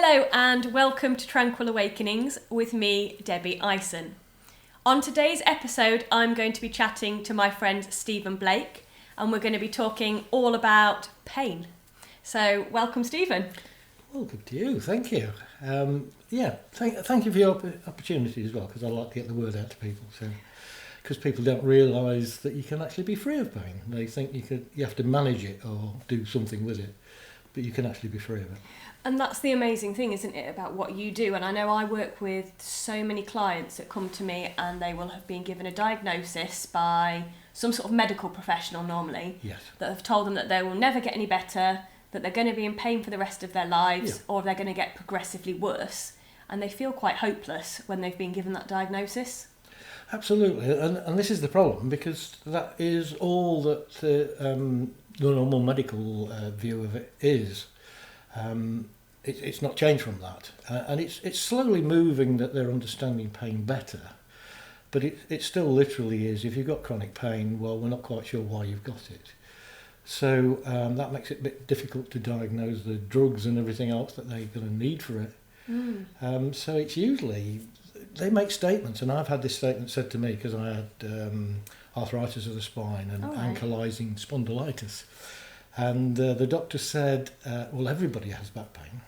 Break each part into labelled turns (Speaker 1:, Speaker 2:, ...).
Speaker 1: Hello and welcome to Tranquil Awakenings with me, Debbie Ison. On today's episode, I'm going to be chatting to my friend Stephen Blake, and we're going to be talking all about pain. So, welcome, Stephen.
Speaker 2: Well, good to you. Thank you. Thank you for your opportunity as well, because I like to get the word out to people. So, because people don't realise that you can actually be free of pain. They think you have to manage it or do something with it, but you can actually be free of it.
Speaker 1: And that's the amazing thing, isn't it, about what you do? And I know I work with so many clients that come to me and they will have been given a diagnosis by some sort of medical professional normally,
Speaker 2: Yes.
Speaker 1: that have told them that they will never get any better, that they're going to be in pain for the rest of their lives, or they're going to get progressively worse. And they feel quite hopeless when they've been given that diagnosis. Absolutely.
Speaker 2: And this is the problem, because that is all that the normal medical view of it is. It's not changed from that, and it's slowly moving that they're understanding pain better, but it still literally is, if you've got chronic pain, well, we're not quite sure why you've got it. So that makes it a bit difficult to diagnose the drugs and everything else that they're going to need for it. So it's usually, they make statements, and I've had this statement said to me because I had arthritis of the spine and ankylosing spondylitis. And the doctor said, well, everybody has back pain.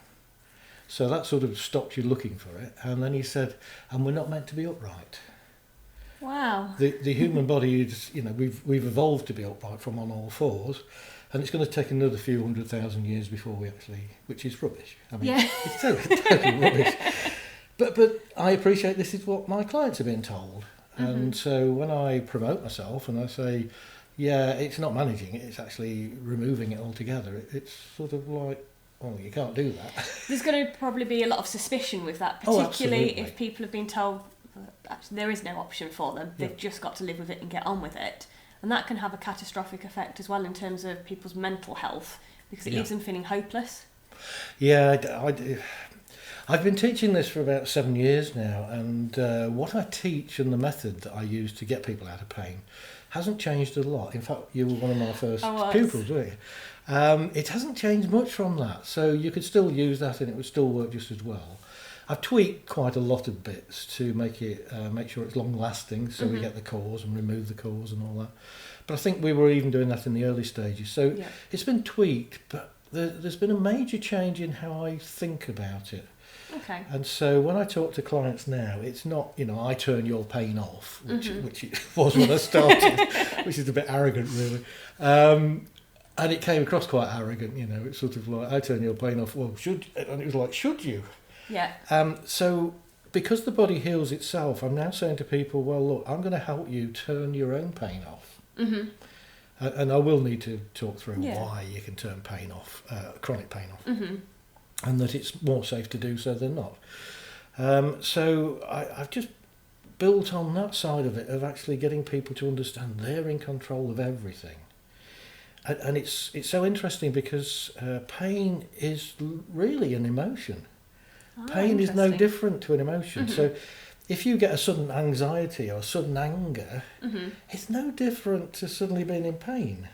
Speaker 2: So that sort of stopped you looking for it. And then he said, and we're not meant to be upright.
Speaker 1: Wow.
Speaker 2: The human body is, we've evolved to be upright from on all fours. And it's going to take another few 100,000 years before we actually, which is rubbish. I mean, it's totally rubbish. But I appreciate this is what my clients are being told. Mm-hmm. And so when I promote myself and I say, yeah, it's not managing it, it's actually removing it altogether. It's sort of like, oh, you can't do that.
Speaker 1: There's going to probably be a lot of suspicion with that, particularly if people have been told that actually there is no option for them. They've just got to live with it and get on with it. And that can have a catastrophic effect as well in terms of people's mental health, because it leaves them feeling hopeless.
Speaker 2: Yeah, I've been teaching this for about 7 years now, and what I teach and the method that I use to get people out of pain hasn't changed a lot. In fact, you were one of my first pupils, weren't you? It hasn't changed much from that, so you could still use that and it would still work just as well. I've tweaked quite a lot of bits to make it make sure it's long lasting, so we get the cause and remove the cause and all that. But I think we were even doing that in the early stages, so it's been tweaked, but there's been a major change in how I think about it.
Speaker 1: Okay.
Speaker 2: And so when I talk to clients now, it's not, I turn your pain off, which it was when I started, which is a bit arrogant, really. And it came across quite arrogant, it's sort of like, I turn your pain off, well, should, and it was like, should you?
Speaker 1: Yeah.
Speaker 2: So because the body heals itself, I'm now saying to people, well, look, I'm going to help you turn your own pain off. Mm-hmm. And I will need to talk through why you can turn pain off, chronic pain off. Mm-hmm. And that it's more safe to do so than not. So I've just built on that side of it, of actually getting people to understand they're in control of everything. And it's so interesting because pain is really an emotion. Pain is no different to an emotion. Mm-hmm. So if you get a sudden anxiety or sudden anger, it's no different to suddenly being in pain.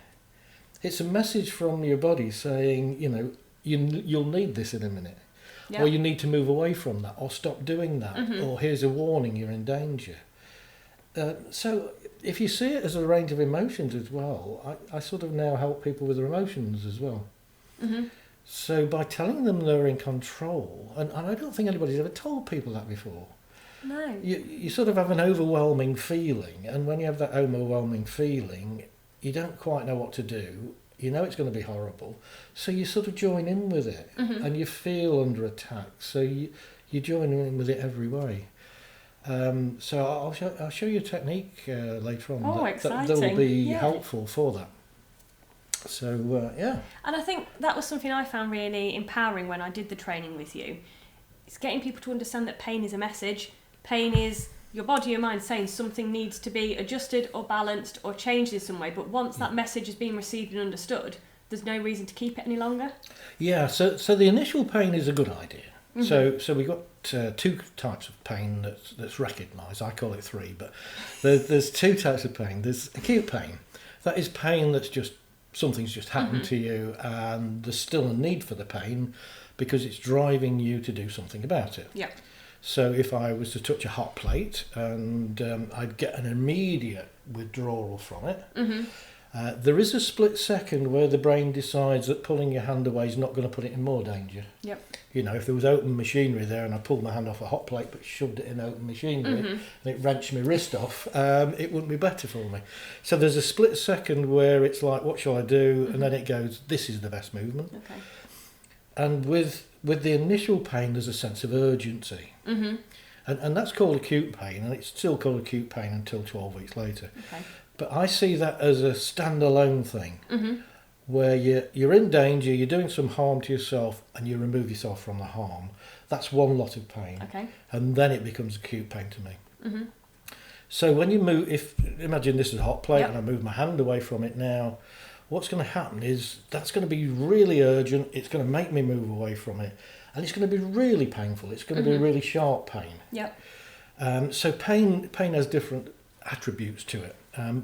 Speaker 2: It's a message from your body saying, you'll need this in a minute, or you need to move away from that, or stop doing that, or here's a warning, you're in danger. So if you see it as a range of emotions as well, I sort of now help people with their emotions as well. Mm-hmm. So by telling them they're in control, and I don't think anybody's ever told people that before.
Speaker 1: No.
Speaker 2: You sort of have an overwhelming feeling, and when you have that overwhelming feeling, you don't quite know what to do. You know it's going to be horrible, so you sort of join in with it, and you feel under attack, so you join in with it every way. So I'll show you a technique later on that will be helpful for that. So
Speaker 1: And I think that was something I found really empowering when I did the training with you. It's getting people to understand that pain is a message. Pain is your body, your mind saying something needs to be adjusted or balanced or changed in some way. But once that message has been received and understood, there's no reason to keep it any longer.
Speaker 2: Yeah, so the initial pain is a good idea. Mm-hmm. So we've got two types of pain that's recognised. I call it three, but there's two types of pain. There's acute pain. That is pain that's just something's just happened to you and there's still a need for the pain because it's driving you to do something about it.
Speaker 1: Yeah.
Speaker 2: So if I was to touch a hot plate and I'd get an immediate withdrawal from it, there is a split second where the brain decides that pulling your hand away is not going to put it in more danger.
Speaker 1: Yep.
Speaker 2: You know, if there was open machinery there and I pulled my hand off a hot plate but shoved it in open machinery and it wrenched my wrist off, it wouldn't be better for me. So there's a split second where it's like, what shall I do? And then it goes, this is the best movement.
Speaker 1: Okay.
Speaker 2: And with the initial pain, there's a sense of urgency. And that's called acute pain, and it's still called acute pain until 12 weeks later.
Speaker 1: Okay.
Speaker 2: But I see that as a standalone thing, where you're in danger, you're doing some harm to yourself, and you remove yourself from the harm. That's one lot of pain.
Speaker 1: Okay.
Speaker 2: And then it becomes acute pain to me. So when you move, imagine this is a hot plate, and I move my hand away from it now, what's going to happen is that's going to be really urgent, it's going to make me move away from it, and it's going to be really painful, it's going to be really sharp pain.
Speaker 1: Yep.
Speaker 2: So pain has different attributes to it,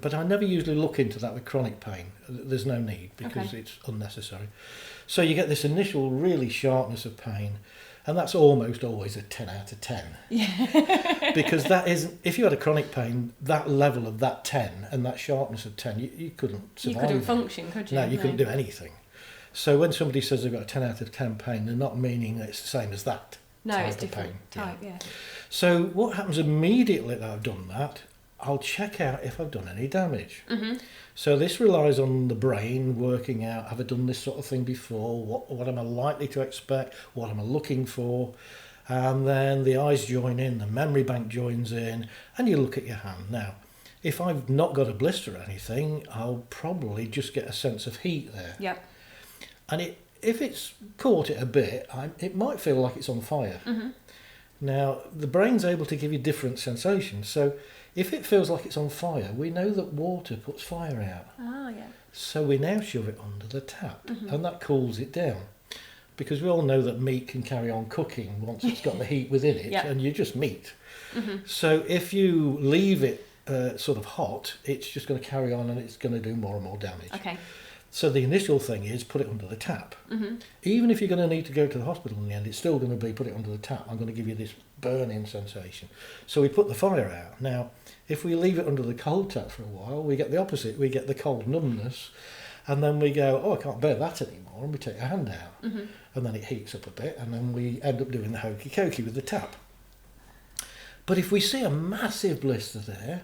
Speaker 2: but I never usually look into that with chronic pain. There's no need because it's unnecessary. So you get this initial really sharpness of pain, and that's almost always a 10 out of 10.
Speaker 1: Yeah.
Speaker 2: Because that isn't, if you had a chronic pain, that level of that 10 and that sharpness of 10, you couldn't survive.
Speaker 1: You couldn't function, could you?
Speaker 2: No, you couldn't do anything. So when somebody says they've got a 10 out of 10 pain, they're not meaning that it's the same as that.
Speaker 1: No,
Speaker 2: type
Speaker 1: it's
Speaker 2: of
Speaker 1: different
Speaker 2: pain.
Speaker 1: type, yeah.
Speaker 2: So what happens immediately that I've done that, I'll check out if I've done any damage. So this relies on the brain working out, have I done this sort of thing before? What am I likely to expect? What am I looking for? And then the eyes join in, the memory bank joins in, and you look at your hand. Now, if I've not got a blister or anything, I'll probably just get a sense of heat there.
Speaker 1: Yep.
Speaker 2: And if it's caught it a bit, it might feel like it's on fire. Now, the brain's able to give you different sensations. So if it feels like it's on fire, we know that water puts fire out.
Speaker 1: Ah, yeah.
Speaker 2: So we now shove it under the tap, and that cools it down. Because we all know that meat can carry on cooking once it's got the heat within it, and you're just meat. So if you leave it sort of hot, it's just going to carry on and it's going to do more and more damage.
Speaker 1: Okay.
Speaker 2: So the initial thing is put it under the tap. Even if you're going to need to go to the hospital in the end, it's still going to be put it under the tap. I'm going to give you this burning sensation. So we put the fire out. Now, if we leave it under the cold tap for a while, we get the opposite. We get the cold numbness, and then we go, oh, I can't bear that anymore, and we take our hand out. And then it heats up a bit, and then we end up doing the hokey cokey with the tap. But if we see a massive blister there,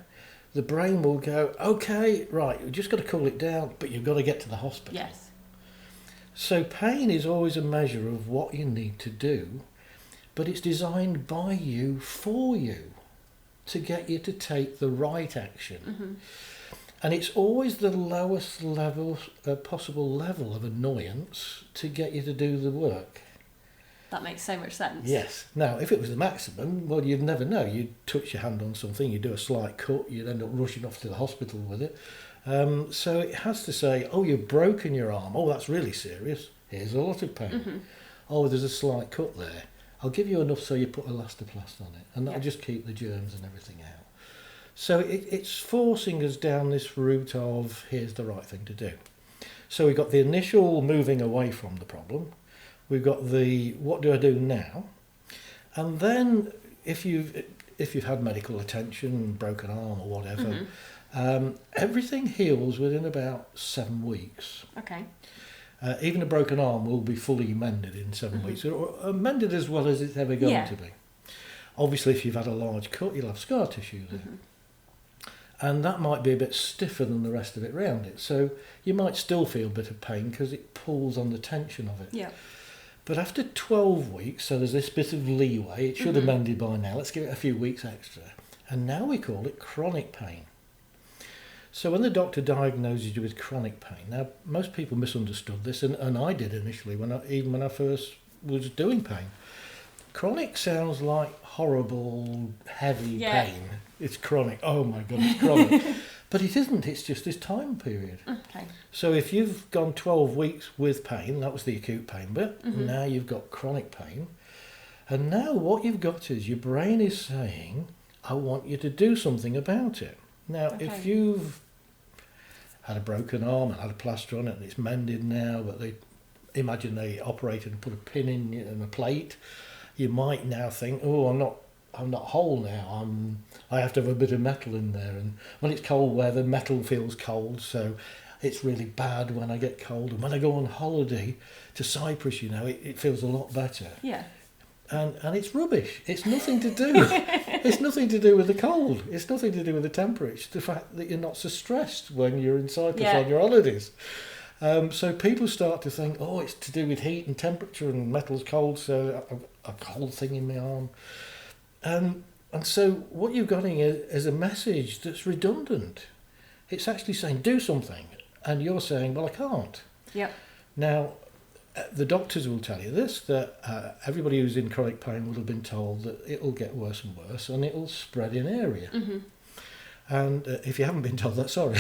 Speaker 2: the brain will go, okay, right, you've just got to cool it down, but you've got to get to the hospital.
Speaker 1: Yes.
Speaker 2: So pain is always a measure of what you need to do, but it's designed by you for you to get you to take the right action. And it's always the lowest level, possible level of annoyance to get you to do the work.
Speaker 1: That makes so much sense.
Speaker 2: Yes. Now, if it was the maximum, well, you'd never know. You'd touch your hand on something, you'd do a slight cut, you'd end up rushing off to the hospital with it. So it has to say, oh, you've broken your arm. Oh, that's really serious. Here's a lot of pain. Oh, there's a slight cut there. I'll give you enough so you put elastoplast on it, and that'll just keep the germs and everything out. So it's forcing us down this route of here's the right thing to do. So we've got the initial moving away from the problem. We've got the what do I do now? And then if you've had medical attention, broken arm or whatever, everything heals within about 7 weeks.
Speaker 1: Okay.
Speaker 2: Even a broken arm will be fully mended in 7 weeks, or mended as well as it's ever going to be. Obviously, if you've had a large cut, you'll have scar tissue there. And that might be a bit stiffer than the rest of it round it. So you might still feel a bit of pain because it pulls on the tension of it.
Speaker 1: Yeah.
Speaker 2: But after 12 weeks, so there's this bit of leeway, it should have mended by now, let's give it a few weeks extra. And now we call it chronic pain. So when the doctor diagnoses you with chronic pain, now most people misunderstood this, and I did initially, even when I first was doing pain. Chronic sounds like horrible, heavy pain. It's chronic. Oh my God, it's chronic. But it isn't, it's just this time period.
Speaker 1: Okay.
Speaker 2: So if you've gone 12 weeks with pain, that was the acute pain bit, now you've got chronic pain. And now what you've got is your brain is saying, I want you to do something about it. Now, if you've had a broken arm and had a plaster on it, and it's mended now, but imagine they operated and put a pin in a plate, you might now think, oh, I'm not whole now. I have to have a bit of metal in there, and when it's cold weather, metal feels cold, so it's really bad when I get cold. And when I go on holiday to Cyprus, it feels a lot better.
Speaker 1: Yeah.
Speaker 2: And it's rubbish. It's nothing to do. It's nothing to do with the cold. It's nothing to do with the temperature. It's the fact that you're not so stressed when you're in Cyprus on your holidays. So people start to think, oh, it's to do with heat and temperature, and metal's cold, so a cold thing in my arm. And so what you're getting is a message that's redundant. It's actually saying, do something, and you're saying, well, I can't.
Speaker 1: Yep.
Speaker 2: Now, the doctors will tell you this, that everybody who's in chronic pain will have been told that it'll get worse and worse, and it'll spread in area. Mm-hmm. And if you haven't been told that, sorry.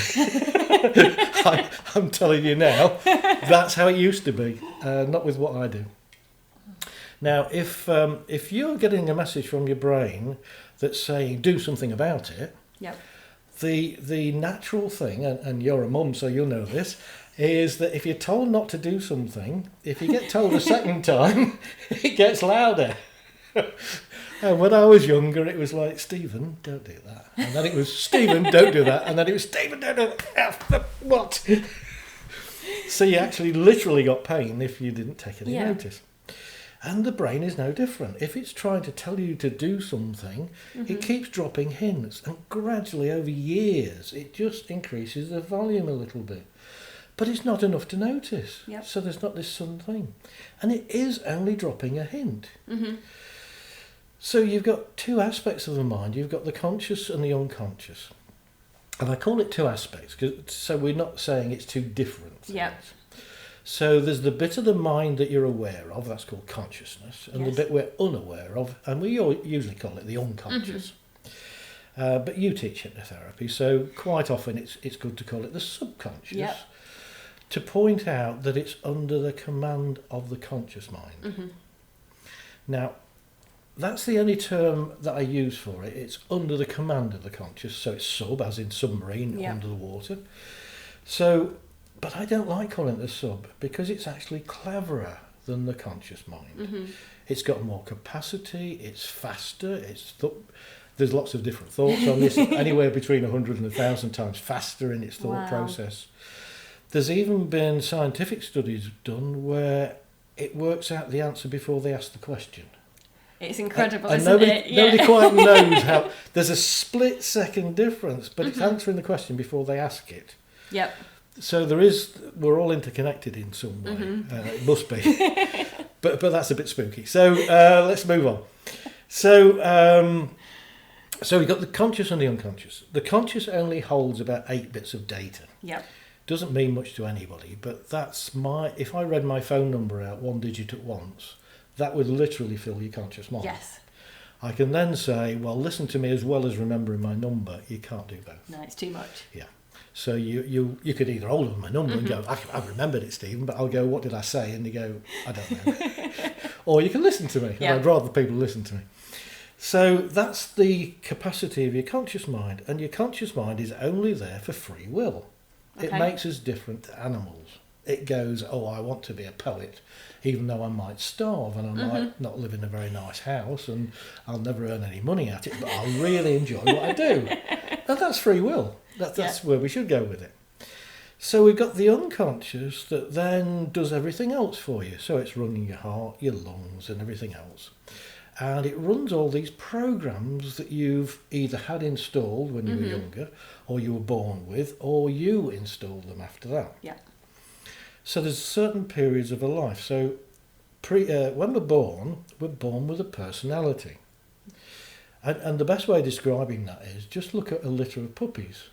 Speaker 2: I'm telling you now, that's how it used to be, not with what I do. Now, if you're getting a message from your brain that's saying do something about it,
Speaker 1: yep.
Speaker 2: the natural thing, and you're a mum, so you'll know this, is that if you're told not to do something, if you get told a second time, it gets louder. And when I was younger, it was like, Stephen, don't do that. And then it was, Stephen, don't do that. And then it was, Stephen, don't do that. What? So you actually literally got pain if you didn't take any notice. And the brain is no different. If it's trying to tell you to do something, it keeps dropping hints. And gradually, over years, it just increases the volume a little bit. But it's not enough to notice.
Speaker 1: Yep.
Speaker 2: So there's not this sudden thing. And it is only dropping a hint. Mm-hmm. So you've got two aspects of the mind. You've got the conscious and the unconscious. And I call it two aspects, so we're not saying it's two different things.
Speaker 1: Yep.
Speaker 2: So there's the bit of the mind that you're aware of, that's called consciousness, and the bit we're unaware of, and we usually call it the unconscious. Mm-hmm. But you teach hypnotherapy, so quite often it's good to call it the subconscious, to point out that it's under the command of the conscious mind. Mm-hmm. Now, that's the only term that I use for it. It's under the command of the conscious, so it's sub, as in submarine, under the water. So, but I don't like calling it the sub, because it's actually cleverer than the conscious mind. Mm-hmm. It's got more capacity, it's faster, there's lots of different thoughts on this, anywhere between 100 and 1,000 times faster in its thought process. There's even been scientific studies done where it works out the answer before they ask the question.
Speaker 1: It's incredible,
Speaker 2: and
Speaker 1: isn't it? Yeah.
Speaker 2: Nobody quite knows how. There's a split second difference, but it's answering the question before they ask it.
Speaker 1: Yep.
Speaker 2: So we're all interconnected in some way. Mm-hmm. It must be. but that's a bit spooky. So let's move on. So we've got the conscious and the unconscious. The conscious only holds about 8 bits of data.
Speaker 1: Yep.
Speaker 2: Doesn't mean much to anybody, but if I read my phone number out 1 digit at once, that would literally fill your conscious mind.
Speaker 1: Yes. I
Speaker 2: can then say, well, listen to me as well as remembering my number. You can't do both.
Speaker 1: No, it's too much.
Speaker 2: Yeah. So you could either hold on my number and go, I've remembered it, Stephen, but I'll go, what did I say? And you go, I don't know. Or you can listen to me. Yeah. I'd rather people listen to me. So that's the capacity of your conscious mind. And your conscious mind is only there for free will. Okay. It makes us different to animals. It goes, oh, I want to be a poet, even though I might starve and I might not live in a very nice house and I'll never earn any money at it, but I'll really enjoy what I do. And that's free will. That's where we should go with it. So we've got the unconscious that then does everything else for you. So it's running your heart, your lungs and everything else. And it runs all these programs that you've either had installed when you were younger, or you were born with, or you installed them after that.
Speaker 1: Yeah.
Speaker 2: So there's certain periods of a life. So when we're born with a personality. And the best way of describing that is just look at a litter of puppies.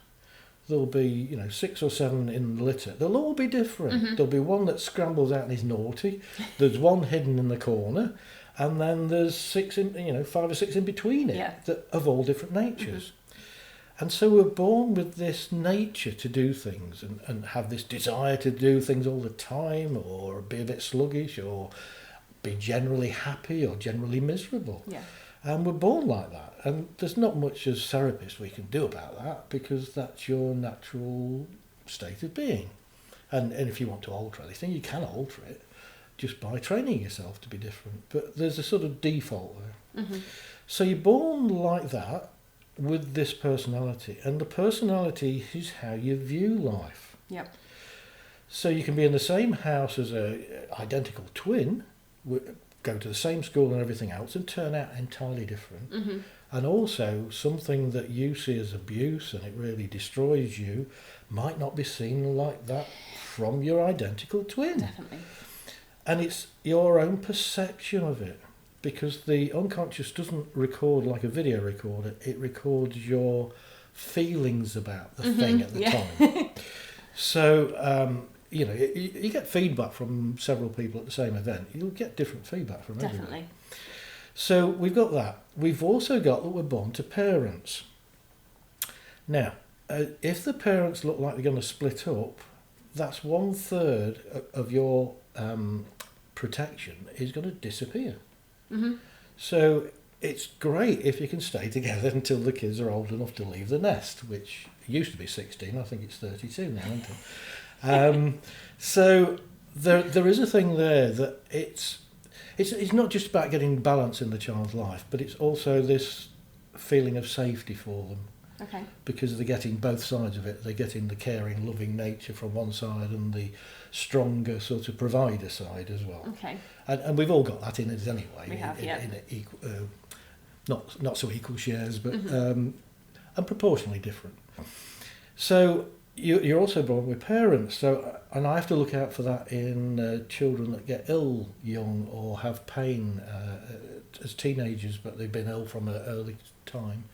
Speaker 2: There'll be 6 or 7 in the litter. They'll all be different. Mm-hmm. There'll be one that scrambles out and is naughty. There's one hidden in the corner. And then there's 5 or 6 in between it that of all different natures. Mm-hmm. And so we're born with this nature to do things and have this desire to do things all the time, or be a bit sluggish, or be generally happy or generally miserable. Yeah. And we're born like that. And there's not much as therapists we can do about that, because that's your natural state of being. And if you want to alter anything, you can alter it just by training yourself to be different. But there's a sort of default there.
Speaker 1: Mm-hmm.
Speaker 2: So you're born like that with this personality, and the personality is how you view life.
Speaker 1: Yep.
Speaker 2: So you can be in the same house as a identical twin, go to the same school and everything else, and turn out entirely different.
Speaker 1: Mm-hmm.
Speaker 2: And also something that you see as abuse and it really destroys you might not be seen like that from your identical twin.
Speaker 1: Definitely.
Speaker 2: And it's your own perception of it, because the unconscious doesn't record like a video recorder. It records your feelings about the thing at the time. So, you know, you get feedback from several people at the same event. You'll get different feedback from everyone.
Speaker 1: Definitely.
Speaker 2: So we've got that. We've also got that we're born to parents. Now, if the parents look like they're going to split up, that's 1/3 of your protection is going to disappear.
Speaker 1: Mm-hmm.
Speaker 2: So it's great if you can stay together until the kids are old enough to leave the nest, which used to be 16. I think it's 32 now, isn't it? So there is a thing there that it's not just about getting balance in the child's life, but it's also this feeling of safety for them.
Speaker 1: Okay.
Speaker 2: Because they're getting both sides of it. They're getting the caring, loving nature from one side and the stronger sort of provider side as well.
Speaker 1: Okay.
Speaker 2: And we've all got that in us anyway.
Speaker 1: We have,
Speaker 2: in equal, not so equal shares, but and proportionally different. So you're also born with parents. So and I have to look out for that in children that get ill young or have pain as teenagers, but they've been ill from an early time.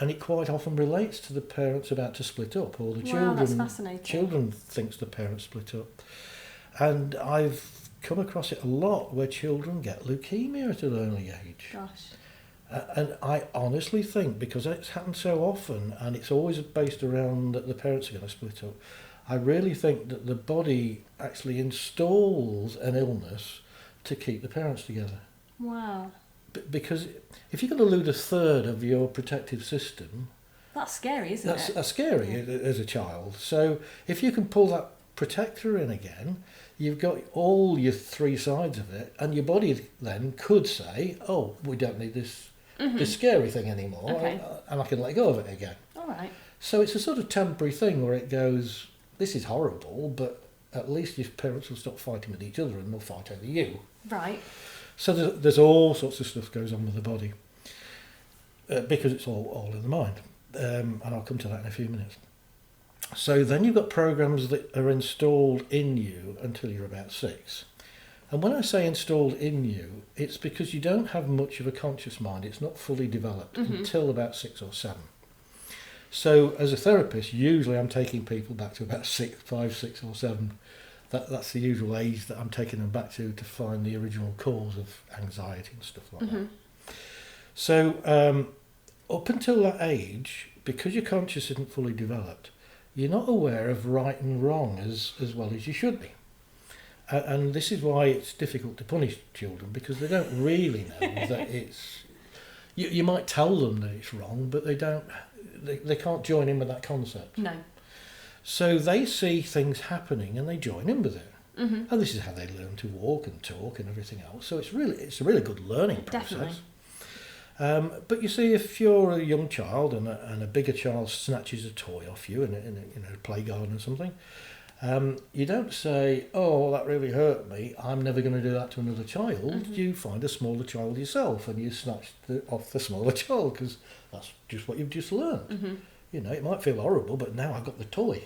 Speaker 2: And it quite often relates to the parents about to split up, or the children.
Speaker 1: That's fascinating.
Speaker 2: Children thinks the parents split up, and I've come across it a lot where children get leukemia at an early age.
Speaker 1: Gosh.
Speaker 2: And I honestly think, because it's happened so often, and it's always based around that the parents are going to split up, I really think that the body actually installs an illness to keep the parents together.
Speaker 1: Wow.
Speaker 2: Because if you're going to lose 1/3 of your protective system,
Speaker 1: that's scary, isn't it?
Speaker 2: That's scary as a child. So if you can pull that protector in again, you've got all your 3 sides of it, and your body then could say, "Oh, we don't need this scary thing anymore,
Speaker 1: Okay.
Speaker 2: and I can let go of it again."
Speaker 1: All right.
Speaker 2: So it's a sort of temporary thing where it goes, "This is horrible, but at least your parents will stop fighting with each other and they'll fight over you."
Speaker 1: Right.
Speaker 2: So there's all sorts of stuff goes on with the body because it's all in the mind, and I'll come to that in a few minutes. So then you've got programs that are installed in you until you're about 6. And when I say installed in you, it's because you don't have much of a conscious mind. It's not fully developed until about 6 or 7. So as a therapist, usually I'm taking people back to about 5, 6 or 7. That's the usual age that I'm taking them back to find the original cause of anxiety and stuff like that. So up until that age, because your conscious isn't fully developed, you're not aware of right and wrong as well as you should be. And this is why it's difficult to punish children, because they don't really know that it's... You might tell them that it's wrong, but they can't join in with that concept.
Speaker 1: No.
Speaker 2: So they see things happening and they join in with it.
Speaker 1: Mm-hmm.
Speaker 2: And this is how they learn to walk and talk and everything else. So it's a really good learning process.
Speaker 1: Definitely.
Speaker 2: But you see, if you're a young child and a bigger child snatches a toy off you in a play garden or something, you don't say, "Oh, that really hurt me, I'm never going to do that to another child." You find a smaller child yourself and you snatch off the smaller child, because that's just what you've just learned. You know, it might feel horrible, but now I've got the toy.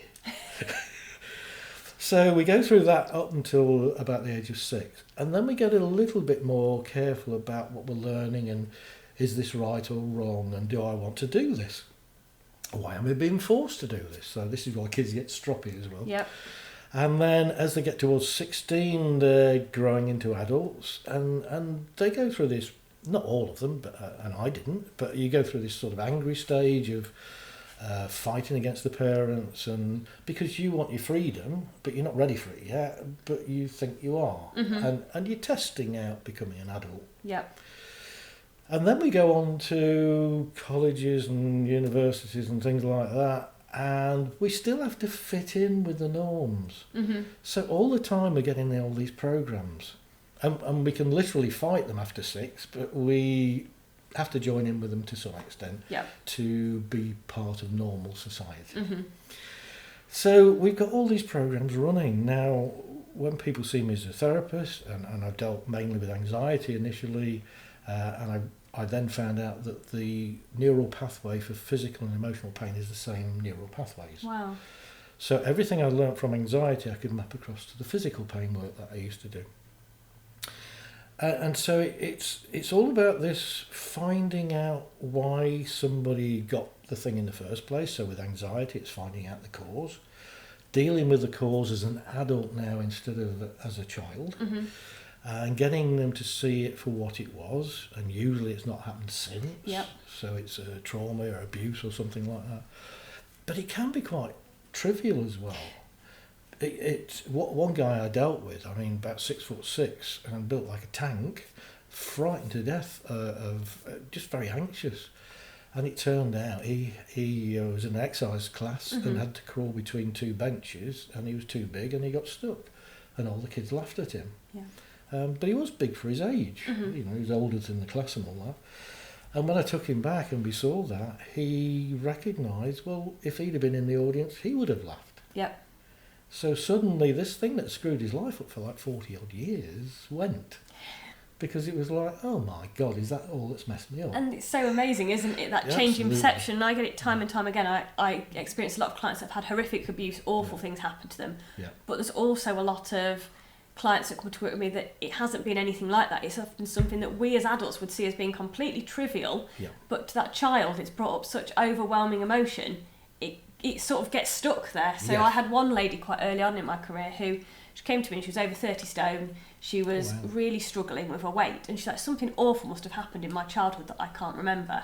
Speaker 2: So we go through that up until about the age of 6. And then we get a little bit more careful about what we're learning, and is this right or wrong, and do I want to do this? Why am I being forced to do this? So this is why kids get stroppy as well.
Speaker 1: Yep.
Speaker 2: And then as they get towards 16, they're growing into adults, and they go through this, not all of them, but and I didn't, but you go through this sort of angry stage of fighting against the parents, and because you want your freedom, but you're not ready for it yet, but you think you are, and you're testing out becoming an adult.
Speaker 1: Yep.
Speaker 2: And then we go on to colleges and universities and things like that, and we still have to fit in with the norms. So all the time we're getting all these programs, and we can literally fight them after 6, but we have to join in with them to some extent to be part of normal society. So we've got all these programs running. Now, when people see me as a therapist, and I've dealt mainly with anxiety initially, and I then found out that the neural pathway for physical and emotional pain is the same neural pathways.
Speaker 1: Wow.
Speaker 2: So everything I learnt from anxiety I could map across to the physical pain work that I used to do. And so it's all about this finding out why somebody got the thing in the first place. So with anxiety, it's finding out the cause, dealing with the cause as an adult now instead of as a child, and getting them to see it for what it was. And usually it's not happened since, so it's a trauma or abuse or something like that. But it can be quite trivial as well. It's what one guy I dealt with, I mean, about 6'6" and built like a tank, frightened to death, just very anxious. And it turned out he was in an exercise class and had to crawl between 2 benches, and he was too big and he got stuck, and all the kids laughed at him. But he was big for his age. You know, he was older than the class and all that. And when I took him back and we saw that, he recognised, well, if he'd have been in the audience, he would have laughed. So suddenly this thing that screwed his life up for like 40 odd years went. Because it was like, oh my God, is that all that's messed me up?
Speaker 1: And it's so amazing, isn't it, that change in perception. And I get it time and time again. I experience a lot of clients that have had horrific abuse, awful things happen to them. But there's also a lot of clients that come to work with me that it hasn't been anything like that. It's often something that we as adults would see as being completely trivial. But to that child, it's brought up such overwhelming emotion. It sort of gets stuck there. So I had one lady quite early on in my career who, she came to me and she was over 30 stone. She was really struggling with her weight. And she's like, something awful must have happened in my childhood that I can't remember.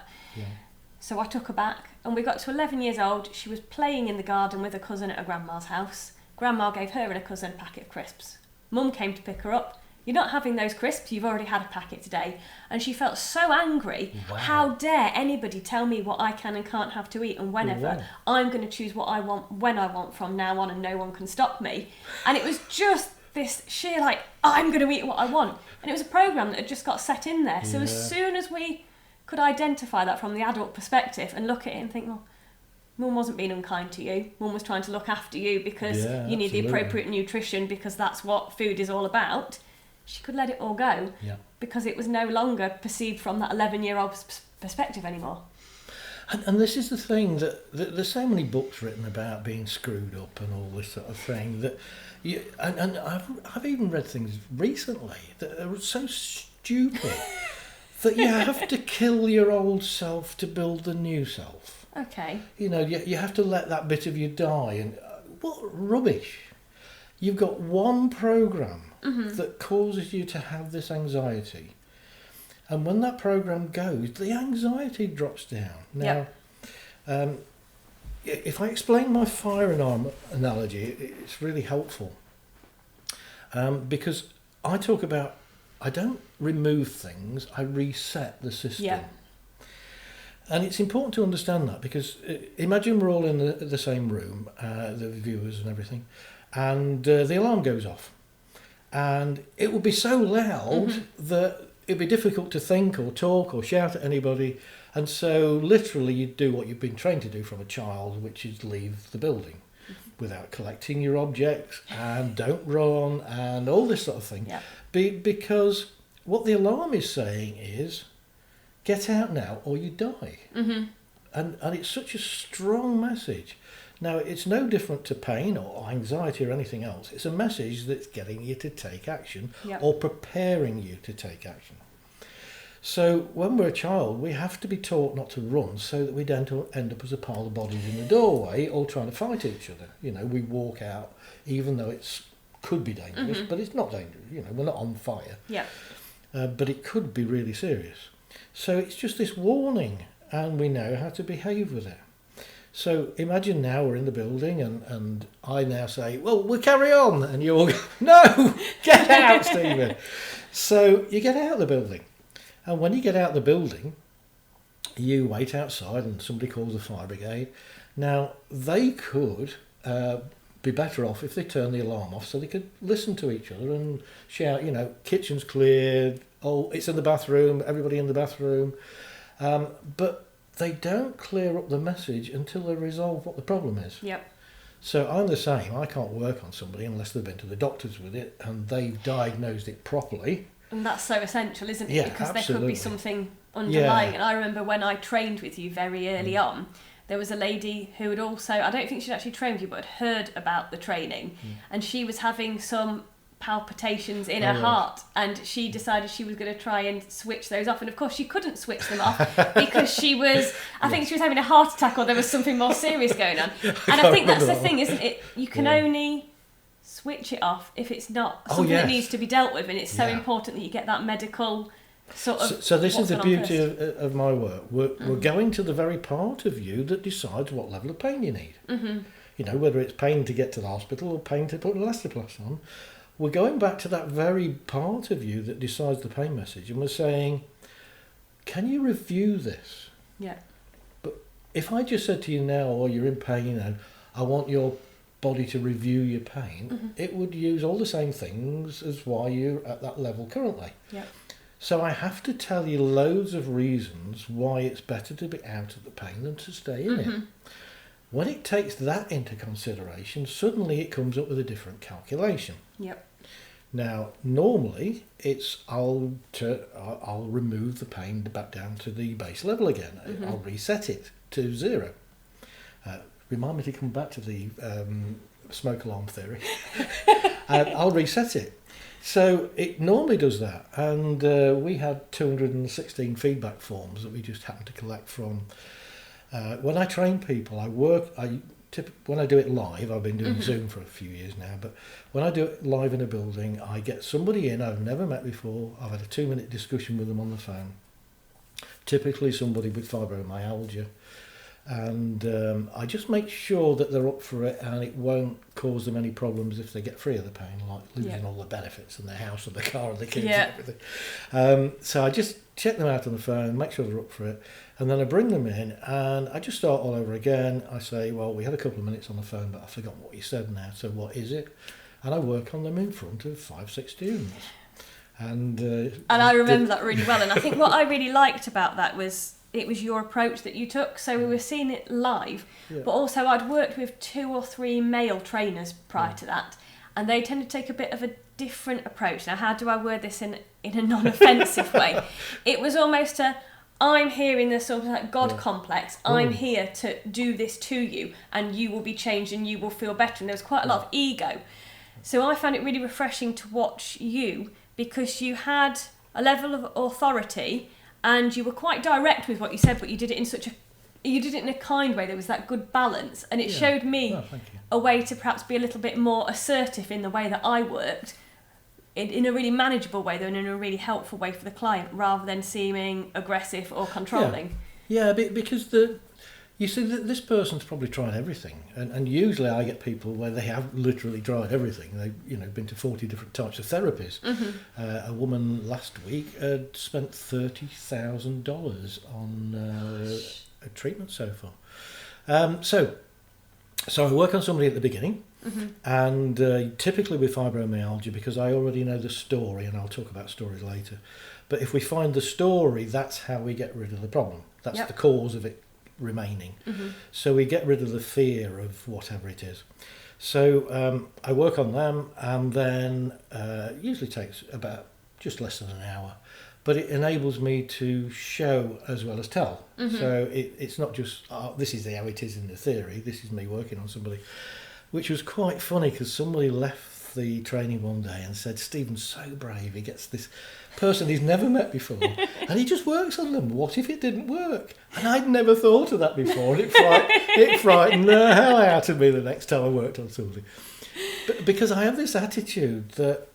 Speaker 1: So I took her back and we got to 11 years old. She was playing in the garden with her cousin at her grandma's house. Grandma gave her and her cousin a packet of crisps. Mum came to pick her up. You're not having those crisps, you've already had a packet today. And she felt so angry. How dare anybody tell me what I can and can't have to eat, and whenever. I'm going to choose what I want when I want from now on, and no one can stop me. And it was just this sheer like, I'm going to eat what I want. And it was a programme that had just got set in there. So as soon as we could identify that from the adult perspective and look at it and think, well, Mum wasn't being unkind to you. Mum was trying to look after you because you need the appropriate nutrition, because that's what food is all about. She could let it all go because it was no longer perceived from that 11-year-old's perspective anymore.
Speaker 2: And this is the thing, that there's so many books written about being screwed up and all this sort of thing, that and I've even read things recently that are so stupid that you have to kill your old self to build the new self.
Speaker 1: Okay.
Speaker 2: You know, you have to let that bit of you die, and what rubbish. You've got one program that causes you to have this anxiety. And when that program goes, the anxiety drops down. Now, if I explain my fire alarm analogy, it's really helpful. Because I talk about, I don't remove things, I reset the system. And it's important to understand that, because imagine we're all in the same room, the viewers and everything, and the alarm goes off. And it will be so loud that it'd be difficult to think or talk or shout at anybody. And so literally you do what you've been trained to do from a child, which is leave the building without collecting your objects, and don't run and all this sort of thing. Because what the alarm is saying is, get out now or you die. And it's such a strong message. Now, it's no different to pain or anxiety or anything else. It's a message that's getting you to take action or preparing you to take action. So when we're a child, we have to be taught not to run so that we don't end up as a pile of bodies in the doorway all trying to fight each other. You know, we walk out even though it could be dangerous, but it's not dangerous. You know, we're not on fire. But it could be really serious. So it's just this warning, and we know how to behave with it. So imagine now we're in the building and I now say, well, we'll carry on. And you all go, no, get out, Stephen. So you get out of the building. And when you get out of the building, you wait outside and somebody calls the fire brigade. Now, they could be better off if they turned the alarm off so they could listen to each other and shout, kitchen's cleared, oh, it's in the bathroom, everybody in the bathroom. But they don't clear up the message until they resolve what the problem is.
Speaker 1: Yep.
Speaker 2: So I'm the same. I can't work on somebody unless they've been to the doctors with it and they've diagnosed it properly.
Speaker 1: And that's so essential, isn't it?
Speaker 2: Yeah,
Speaker 1: because
Speaker 2: absolutely.
Speaker 1: there could be something underlying.
Speaker 2: Yeah.
Speaker 1: And I remember when I trained with you very early on, there was a lady who had also, I don't think she'd actually trained with you, but had heard about the training. And she was having some palpitations in her heart, and she decided she was going to try and switch those off, and of course she couldn't switch them off because she was, I think she was having a heart attack, or there was something more serious going on. And I think that's the thing, isn't it? You can only switch it off if it's not something that needs to be dealt with, and it's so important that you get that medical sort of.
Speaker 2: So this is the beauty of my work. We're going to the very part of you that decides what level of pain you need. Whether it's pain to get to the hospital or pain to put an elastoplast on. We're going back to that very part of you that decides the pain message, and we're saying, can you review this?
Speaker 1: Yeah.
Speaker 2: But if I just said to you now, oh, you're in pain and I want your body to review your pain, it would use all the same things as why you're at that level currently.
Speaker 1: Yeah.
Speaker 2: So I have to tell you loads of reasons why it's better to be out of the pain than to stay in it. When it takes that into consideration, suddenly it comes up with a different calculation.
Speaker 1: Yep.
Speaker 2: Now, normally, I'll remove the pain back down to the base level again. I'll reset it to 0. Remind me to come back to the smoke alarm theory. I'll reset it. So it normally does that. And we had 216 feedback forms that we just happened to collect from. When I train people, when I do it live, I've been doing Zoom for a few years now, but when I do it live in a building, I get somebody in I've never met before. I've had a 2-minute discussion with them on the phone. Typically somebody with fibromyalgia. And I just make sure that they're up for it and it won't cause them any problems if they get free of the pain, like losing all the benefits and the house and the car and the kids and everything. So I just check them out on the phone, make sure they're up for it. And then I bring them in and I just start all over again. I say, well, we had a couple of minutes on the phone, but I've forgotten what you said now. So what is it? And I work on them in front of 5-6 students. And
Speaker 1: I remember that really well. And I think what I really liked about that was it was your approach that you took. So we were seeing it live, but also I'd worked with 2 or 3 male trainers prior to that. And they tend to take a bit of a different approach. Now, how do I word this in a non-offensive way? It was almost I'm here in this sort of like God complex. I'm here to do this to you and you will be changed and you will feel better. And there was quite a lot of ego. So I found it really refreshing to watch you because you had a level of authority and you were quite direct with what you said, but you did it in a kind way. There was that good balance, and it showed me a way to perhaps be a little bit more assertive in the way that I worked, in a really manageable way, though, and in a really helpful way for the client, rather than seeming aggressive or controlling.
Speaker 2: Yeah, because you see, this person's probably tried everything, and usually I get people where they have literally tried everything. They've been to 40 different types of therapies. A woman last week had spent $30,000 on a treatment so far. So I work on somebody at the beginning, and typically with fibromyalgia, because I already know the story, and I'll talk about stories later. But if we find the story, that's how we get rid of the problem. That's the cause of it remaining. So we get rid of the fear of whatever it is. So I work on them, and then usually takes about just less than an hour. But it enables me to show as well as tell. So it's not just, this is how it is in the theory, this is me working on somebody. Which was quite funny because somebody left the training one day and said, Stephen's so brave, he gets this person he's never met before and he just works on them. What if it didn't work? And I'd never thought of that before. And it frightened the hell out of me the next time I worked on something. But because I have this attitude that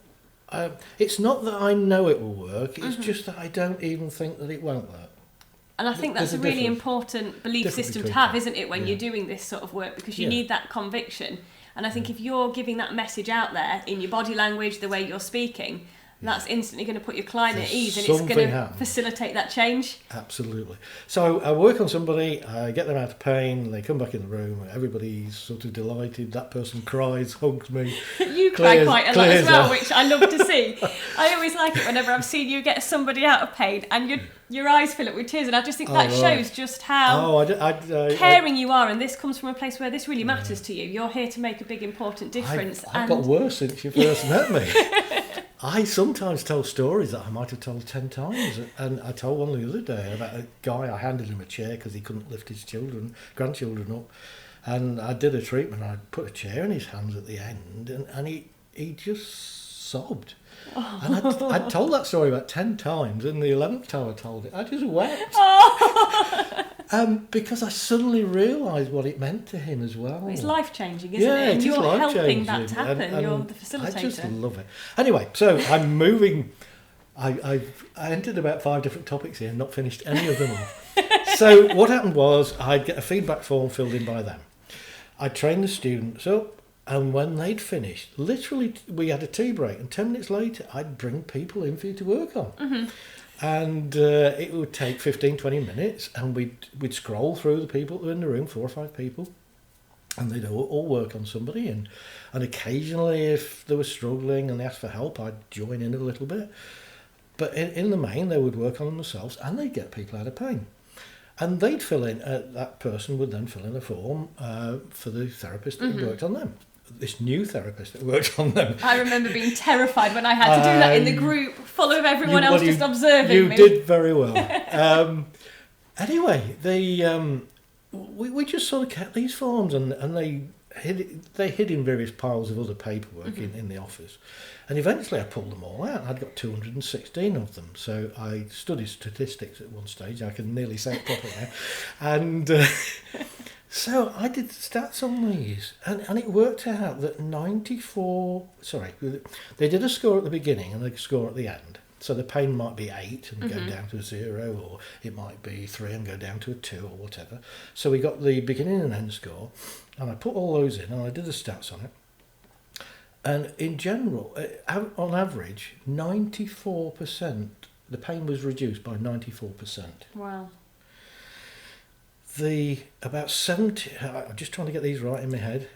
Speaker 2: it's not that I know it will work, it's just that I don't even think that it won't work.
Speaker 1: And I think that's a really important belief system to have, isn't it, when you're doing this sort of work, because you need that conviction. And I think if you're giving that message out there in your body language, the way you're speaking, that's instantly going to put your client at ease, and
Speaker 2: Something
Speaker 1: it's going to
Speaker 2: happens.
Speaker 1: facilitate that change.
Speaker 2: Absolutely. So I work on somebody, I get them out of pain, they come back in the room, everybody's sort of delighted, that person cries, hugs me.
Speaker 1: You cry quite a lot as well,
Speaker 2: off.
Speaker 1: which I love to see. I always like it whenever I've seen you get somebody out of pain and your eyes fill up with tears, and I just think that shows just how caring you are, and this comes from a place where this really matters to you. You're here to make a big, important difference.
Speaker 2: I've got worse since you first met me. I sometimes tell stories that I might have told 10 times, and I told one the other day about a guy. I handed him a chair because he couldn't lift his grandchildren up, and I did a treatment. I put a chair in his hands at the end, and he just sobbed. Oh. And I told that story about 10 times, and the 11th time I told it, I just wept. Oh. Because I suddenly realised what it meant to him as well.
Speaker 1: It's life-changing, isn't it? And you're helping that to happen. And you're the facilitator.
Speaker 2: I just love it. Anyway, so I'm moving. I entered about 5 different topics here and not finished any of them off. So what happened was I'd get a feedback form filled in by them. I'd train the students up, and when they'd finished, literally we had a tea break, and 10 minutes later I'd bring people in for you to work on. Mm-hmm. And it would take 15-20 minutes, and we'd scroll through the people that were in the room, 4 or 5 people, and they'd all work on somebody, and occasionally if they were struggling and they asked for help, I'd join in a little bit. But in the main, they would work on them themselves, and they'd get people out of pain. And they'd fill in, that person would then fill in a form for the therapist that worked on them. This new therapist that worked on them.
Speaker 1: I remember being terrified when I had to do that in the group, full of everyone else just observing me.
Speaker 2: You did very well. Anyway, we just sort of kept these forms, and they hid in various piles of other paperwork in the office. And eventually I pulled them all out. I'd got 216 of them. So I studied statistics at one stage. I can nearly say it properly now. And so I did stats on these, and it worked out that they did a score at the beginning and a score at the end. So the pain might be 8 and go down to a 0, or it might be 3 and go down to a 2 or whatever. So we got the beginning and end score, and I put all those in, and I did the stats on it. And in general, on average, 94%, the pain was reduced by 94%.
Speaker 1: Wow.
Speaker 2: About 70, I'm just trying to get these right in my head,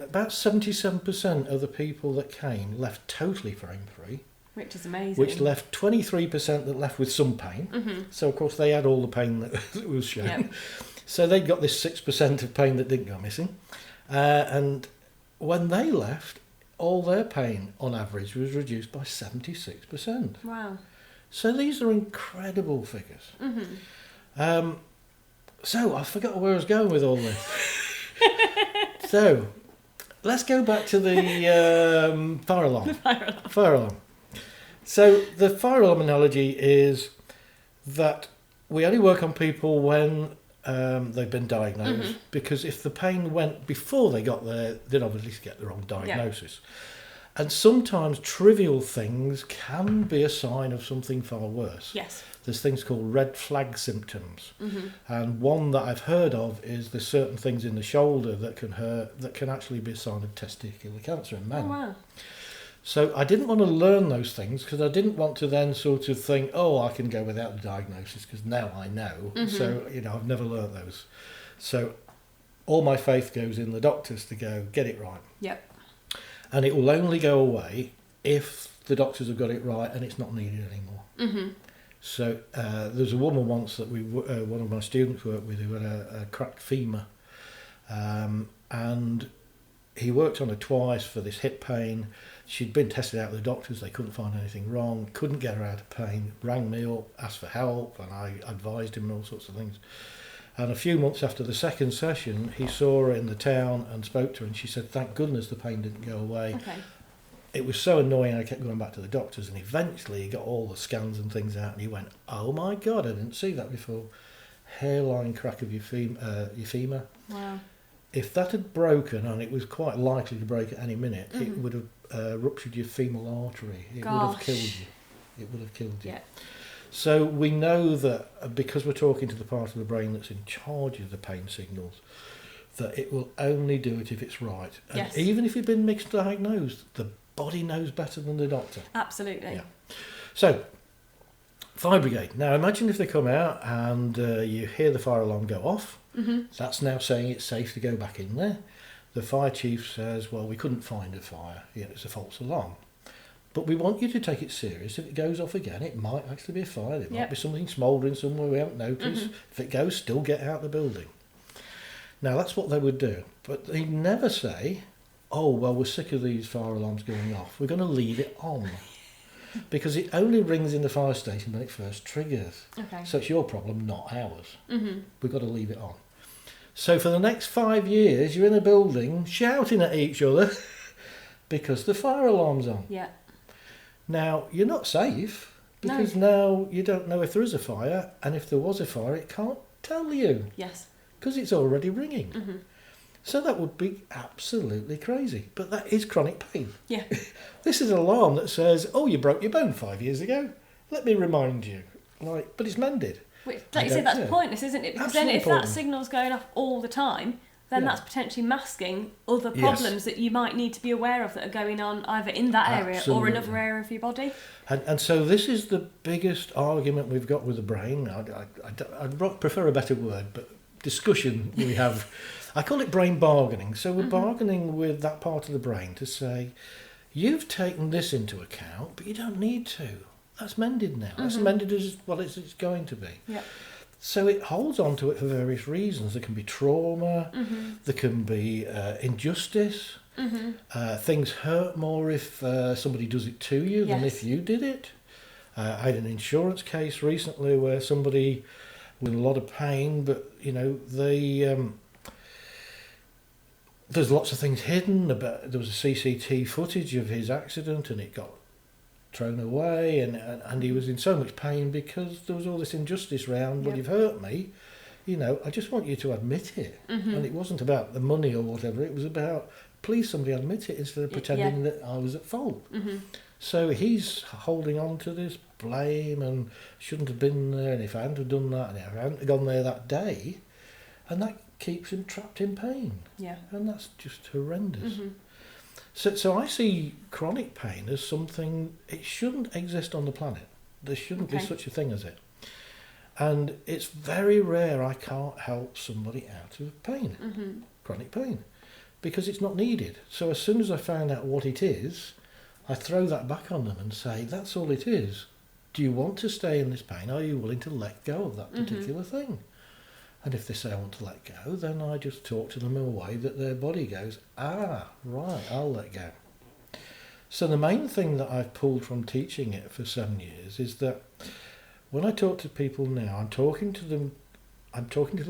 Speaker 2: about 77% of the people that came left totally pain-free.
Speaker 1: Which is amazing.
Speaker 2: Which left 23% that left with some pain. Mm-hmm. So, of course, they had all the pain that was shown. Yep. So they got this 6% of pain that didn't go missing. And when they left, all their pain, on average, was reduced by 76%.
Speaker 1: Wow.
Speaker 2: So these are incredible figures. Mm-hmm. So I forgot where I was going with all this. So let's go back to the fire alarm.
Speaker 1: The fire alarm.
Speaker 2: Fire alarm. So the fire alarm analogy is that we only work on people when they've been diagnosed, because if the pain went before they got there, they'd obviously get the wrong diagnosis. Yeah. And sometimes trivial things can be a sign of something far worse.
Speaker 1: Yes.
Speaker 2: There's things called red flag symptoms. Mm-hmm. And one that I've heard of is there's certain things in the shoulder that can hurt, that can actually be a sign of testicular cancer in men.
Speaker 1: Oh, wow.
Speaker 2: So I didn't want to learn those things, because I didn't want to then sort of think, oh, I can go without the diagnosis, because now I know. Mm-hmm. So, I've never learned those. So all my faith goes in the doctors to go, get it right.
Speaker 1: Yep.
Speaker 2: And it will only go away if the doctors have got it right and it's not needed anymore. Mm-hmm. So there's a woman once that one of my students worked with, who had a cracked femur. And he worked on her twice for this hip pain. She'd been tested out with the doctors, they couldn't find anything wrong, couldn't get her out of pain, rang me up, asked for help, and I advised him and all sorts of things. And a few months after the second session, he saw her in the town and spoke to her, and she said, thank goodness the pain didn't go away.
Speaker 1: Okay.
Speaker 2: It was so annoying, I kept going back to the doctors, and eventually he got all the scans and things out, and he went, oh my God, I didn't see that before. Hairline crack of your femur. Wow. If that had broken, and it was quite likely to break at any minute, it would have ruptured your femoral artery. It would have killed you. It would have killed you. Yeah. So we know that because we're talking to the part of the brain that's in charge of the pain signals, that it will only do it if it's right. And even if you've been misdiagnosed, the body knows better than the doctor.
Speaker 1: Absolutely.
Speaker 2: Yeah. So, fire brigade. Now imagine if they come out and you hear the fire alarm go off.
Speaker 1: Mm-hmm.
Speaker 2: That's now saying it's safe to go back in there. The fire chief says, well, we couldn't find a fire. It's a false alarm. But we want you to take it serious. If it goes off again, it might actually be a fire. There might be something smouldering somewhere we haven't noticed. Mm-hmm. If it goes, still get out of the building. Now, that's what they would do. But they never say, oh, well, we're sick of these fire alarms going off. We're going to leave it on. Because it only rings in the fire station when it first triggers.
Speaker 1: Okay.
Speaker 2: So it's your problem, not ours.
Speaker 1: Mm-hmm.
Speaker 2: We've got to leave it on. So for the next 5 years, you're in a building shouting at each other because the fire alarm's on.
Speaker 1: Yeah.
Speaker 2: Now, you're not safe because now you don't know if there is a fire, and if there was a fire, it can't tell you.
Speaker 1: Yes.
Speaker 2: Because it's already ringing.
Speaker 1: Mm-hmm.
Speaker 2: So that would be absolutely crazy. But that is chronic pain.
Speaker 1: Yeah.
Speaker 2: This is an alarm that says, oh, you broke your bone 5 years ago. Let me remind you. But it's mended.
Speaker 1: Which, like you say, that's pointless, isn't it? Because
Speaker 2: Absolutely
Speaker 1: then if that signal's going off all the time, then that's potentially masking other problems that you might need to be aware of that are going on either in that area or another area of your body.
Speaker 2: And so this is the biggest argument we've got with the brain. I'd prefer a better word, but discussion we have. I call it brain bargaining. So we're bargaining with that part of the brain to say, you've taken this into account, but you don't need to. That's mended now. That's mended as well as it's going to be.
Speaker 1: Yeah.
Speaker 2: So it holds on to it for various reasons. There can be trauma, there can be injustice, things hurt more if somebody does it to you than if you did it. I had an insurance case recently where somebody with a lot of pain, but there's lots of things hidden. There was a CCTV footage of his accident and it got thrown away, and he was in so much pain because there was all this injustice around. Well, you've hurt me, I just want you to admit it. And it wasn't about the money or whatever, it was about, please somebody admit it instead of pretending that I was at fault. So he's holding on to this blame and shouldn't have been there, and if I hadn't have done that, and if I hadn't gone there that day, and that keeps him trapped in pain. And that's just horrendous. So I see chronic pain as something, it shouldn't exist on the planet. There shouldn't be such a thing as it. And it's very rare I can't help somebody out of pain, chronic pain, because it's not needed. So as soon as I find out what it is, I throw that back on them and say, that's all it is. Do you want to stay in this pain? Are you willing to let go of that particular thing? And if they say I want to let go, then I just talk to them in a way that their body goes, right, I'll let go. So the main thing that I've pulled from teaching it for 7 years is that when I talk to people now, I'm talking to them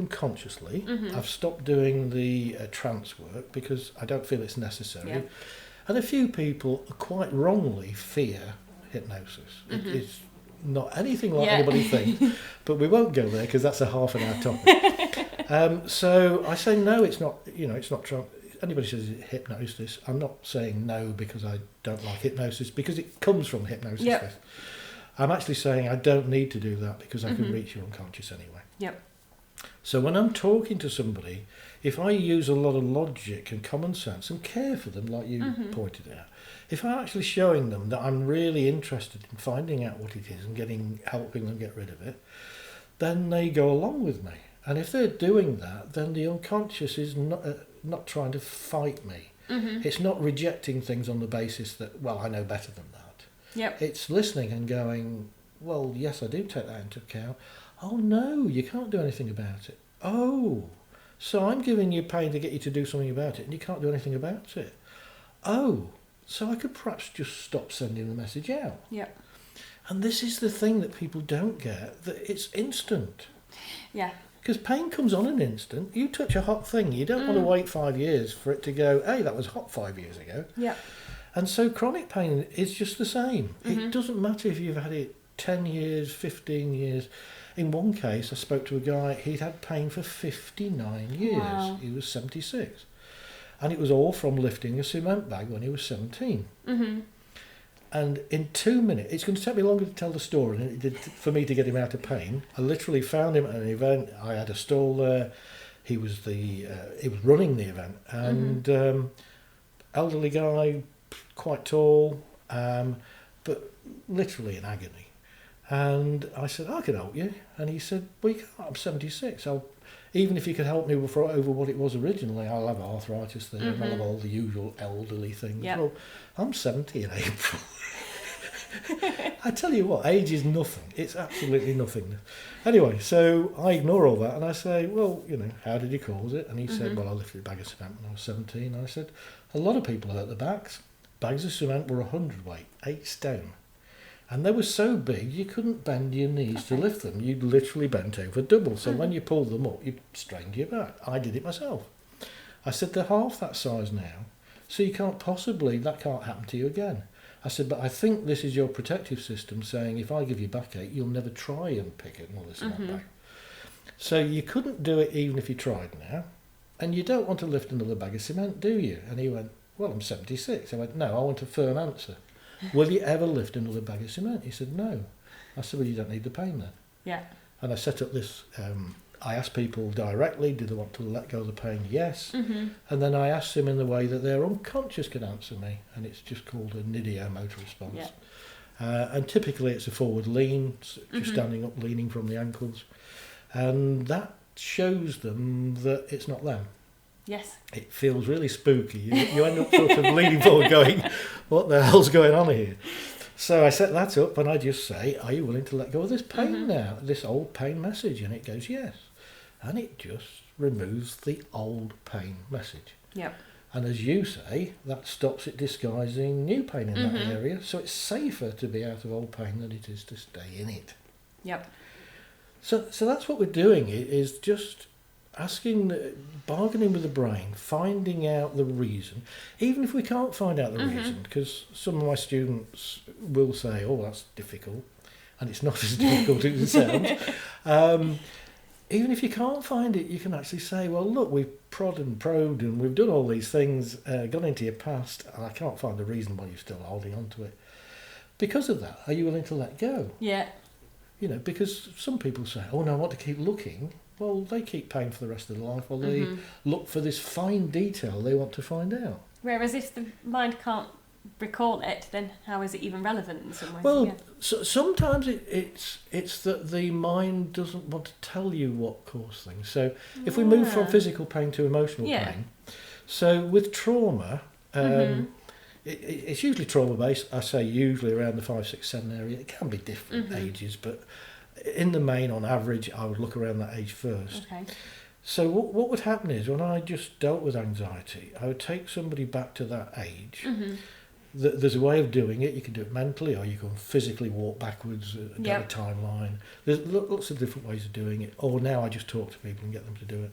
Speaker 2: consciously. I've stopped doing the trance work because I don't feel it's necessary. And a few people quite wrongly fear hypnosis. It's not anything like anybody thinks, but we won't go there because that's a half an hour topic. So I say no, it's not. It's not true. Anybody says hypnosis, I'm not saying no because I don't like hypnosis, because it comes from hypnosis. I'm actually saying I don't need to do that because I can reach your unconscious anyway. So when I'm talking to somebody, if I use a lot of logic and common sense and care for them, like you pointed out, if I'm actually showing them that I'm really interested in finding out what it is and helping them get rid of it, then they go along with me. And if they're doing that, then the unconscious is not trying to fight me. It's not rejecting things on the basis that, well, I know better than that. It's listening and going, well, yes, I do take that into account. Oh, no, you can't do anything about it. Oh, so I'm giving you pain to get you to do something about it, and you can't do anything about it. Oh, so I could perhaps just stop sending the message out. And this is the thing that people don't get, that it's instant. Because pain comes on an instant. You touch a hot thing, you don't want to wait 5 years for it to go, hey, that was hot 5 years ago. And so chronic pain is just the same. It doesn't matter if you've had it 10 years, 15 years. In one case, I spoke to a guy, he'd had pain for 59 years. Wow. He was 76. And it was all from lifting a cement bag when he was 17. And in 2 minutes, it's going to take me longer to tell the story than it did for me to get him out of pain. I literally found him at an event. I had a stall there. He was running the event. And elderly guy, quite tall, but literally in agony. And I said, I can help you. And he said, well, you can't. I'm 76. Even if you could help me over what it was originally, I'll have arthritis there, and I'll have all the usual elderly things.
Speaker 1: Yep.
Speaker 2: Well, I'm 70 in April. I tell you what, age is nothing. It's absolutely nothing. Anyway, so I ignore all that and I say, well, how did you cause it? And he said, well, I lifted a bag of cement when I was 17. And I said, a lot of people hurt their backs. Bags of cement were 100 weight, 8 stone. And they were so big you couldn't bend your knees to lift them. You'd literally bent over double. So when you pulled them up, you strained your back. I did it myself. I said, they're half that size now. So that can't happen to you again. I said, but I think this is your protective system saying if I give you backache, you'll never try and pick another cement bag. So you couldn't do it even if you tried now. And you don't want to lift another bag of cement, do you? And he went, well, I'm 76. I went, no, I want a firm answer. Will you ever lift another bag of cement? He said, no. I said, well, you don't need the pain then.
Speaker 1: Yeah.
Speaker 2: And I set up this, I asked people directly, do they want to let go of the pain? Yes. And then I asked them in the way that their unconscious can answer me. And it's just called a nidiomotor response. Yeah. And typically it's a forward lean, just standing up, leaning from the ankles. And that shows them that it's not them.
Speaker 1: Yes.
Speaker 2: It feels really spooky. You end up sort of leaning forward going, what the hell's going on here? So I set that up and I just say, are you willing to let go of this pain now? This old pain message? And it goes, yes. And it just removes the old pain message.
Speaker 1: Yep.
Speaker 2: And as you say, that stops it disguising new pain in that area. So it's safer to be out of old pain than it is to stay in it.
Speaker 1: Yep.
Speaker 2: So that's what we're doing, is just bargaining with the brain, finding out the reason, even if we can't find out the reason, because some of my students will say, oh, that's difficult, and it's not as difficult as it sounds. Even if you can't find it, you can actually say, well, look, we've prodded and probed and we've done all these things, gone into your past, and I can't find the reason why you're still holding on to it. Because of that, are you willing to let go?
Speaker 1: Yeah.
Speaker 2: Because some people say, oh, no, I want to keep looking. Well, they keep paying for the rest of their life while they look for this fine detail they want to find out.
Speaker 1: Whereas if the mind can't recall it, then how is it even relevant in some ways?
Speaker 2: Well, sometimes it's that the mind doesn't want to tell you what caused things. So if we move from physical pain to emotional pain, so with trauma, it's usually trauma-based. I say usually around the 5, 6, 7 area. It can be different ages, but in the main, on average, I would look around that age first.
Speaker 1: Okay.
Speaker 2: So what would happen is when I just dealt with anxiety, I would take somebody back to that age. There's a way of doing it. You can do it mentally, or you can physically walk backwards, get a timeline. There's lots of different ways of doing it. Or now I just talk to people and get them to do it.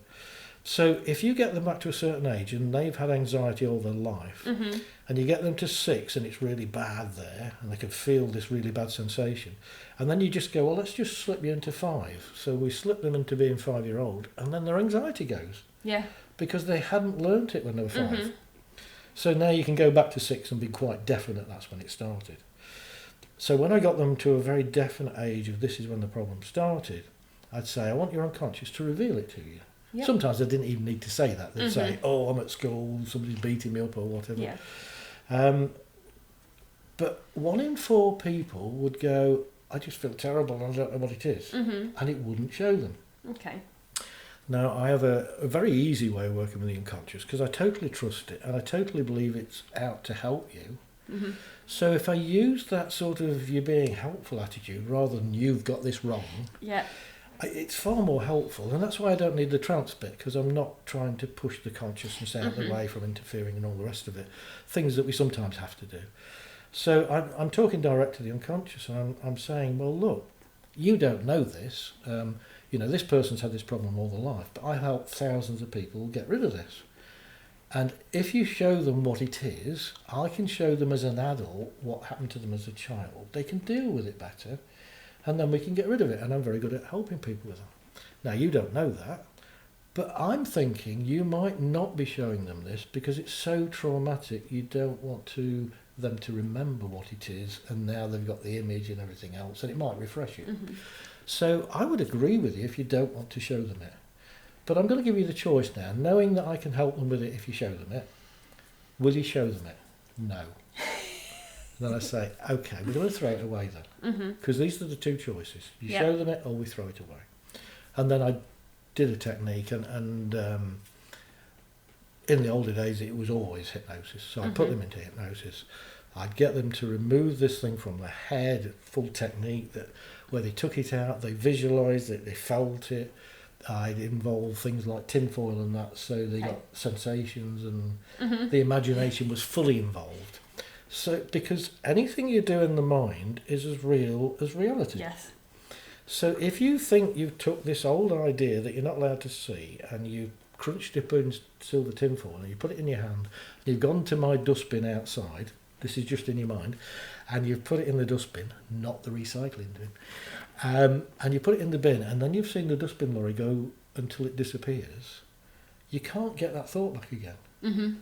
Speaker 2: So if you get them back to a certain age and they've had anxiety all their life, and you get them to 6 and it's really bad there, and they can feel this really bad sensation, and then you just go, well, let's just slip you into 5. So we slip them into being 5-year-old, and then their anxiety goes.
Speaker 1: Yeah.
Speaker 2: Because they hadn't learnt it when they were 5. So now you can go back to 6 and be quite definite that's when it started. So when I got them to a very definite age of this is when the problem started, I'd say, I want your unconscious to reveal it to you. Yep. Sometimes I didn't even need to say that. They'd say, oh, I'm at school, somebody's beating me up or whatever.
Speaker 1: Yeah.
Speaker 2: But 1 in 4 people would go, I just feel terrible and I don't know what it is. And it wouldn't show them.
Speaker 1: Okay.
Speaker 2: Now, I have a very easy way of working with the unconscious because I totally trust it and I totally believe it's out to help you. So if I use that sort of you're being helpful attitude rather than you've got this wrong, it's far more helpful. And that's why I don't need the trance bit, because I'm not trying to push the consciousness out of the way from interfering and all the rest of it, things that we sometimes have to do. So I'm talking direct to the unconscious and I'm saying, well, look, you don't know this. This person's had this problem all their life, but I help thousands of people get rid of this. And if you show them what it is, I can show them as an adult what happened to them as a child. They can deal with it better, and then we can get rid of it. And I'm very good at helping people with that. Now, you don't know that, but I'm thinking you might not be showing them this because it's so traumatic you don't want them to remember what it is, and now they've got the image and everything else, and it might refresh you. So I would agree with you if you don't want to show them it. But I'm going to give you the choice now, knowing that I can help them with it if you show them it. Will you show them it? No. And then I say, okay, we're going to throw it away then. Because these are the two choices. You show them it or we throw it away. And then I did a technique and in the older days it was always hypnosis. So I put them into hypnosis. I'd get them to remove this thing from the head, full technique, that where they took it out, they visualised it, they felt it. I'd involve things like tinfoil and that, so they got sensations and the imagination was fully involved. So, because anything you do in the mind is as real as reality.
Speaker 1: Yes.
Speaker 2: So if you think you've took this old idea that you're not allowed to see and you crunched it in silver tinfoil and you put it in your hand, and you've gone to my dustbin outside, this is just in your mind, and you've put it in the dustbin, not the recycling bin, and you put it in the bin, and then you've seen the dustbin lorry go until it disappears, you can't get that thought back again.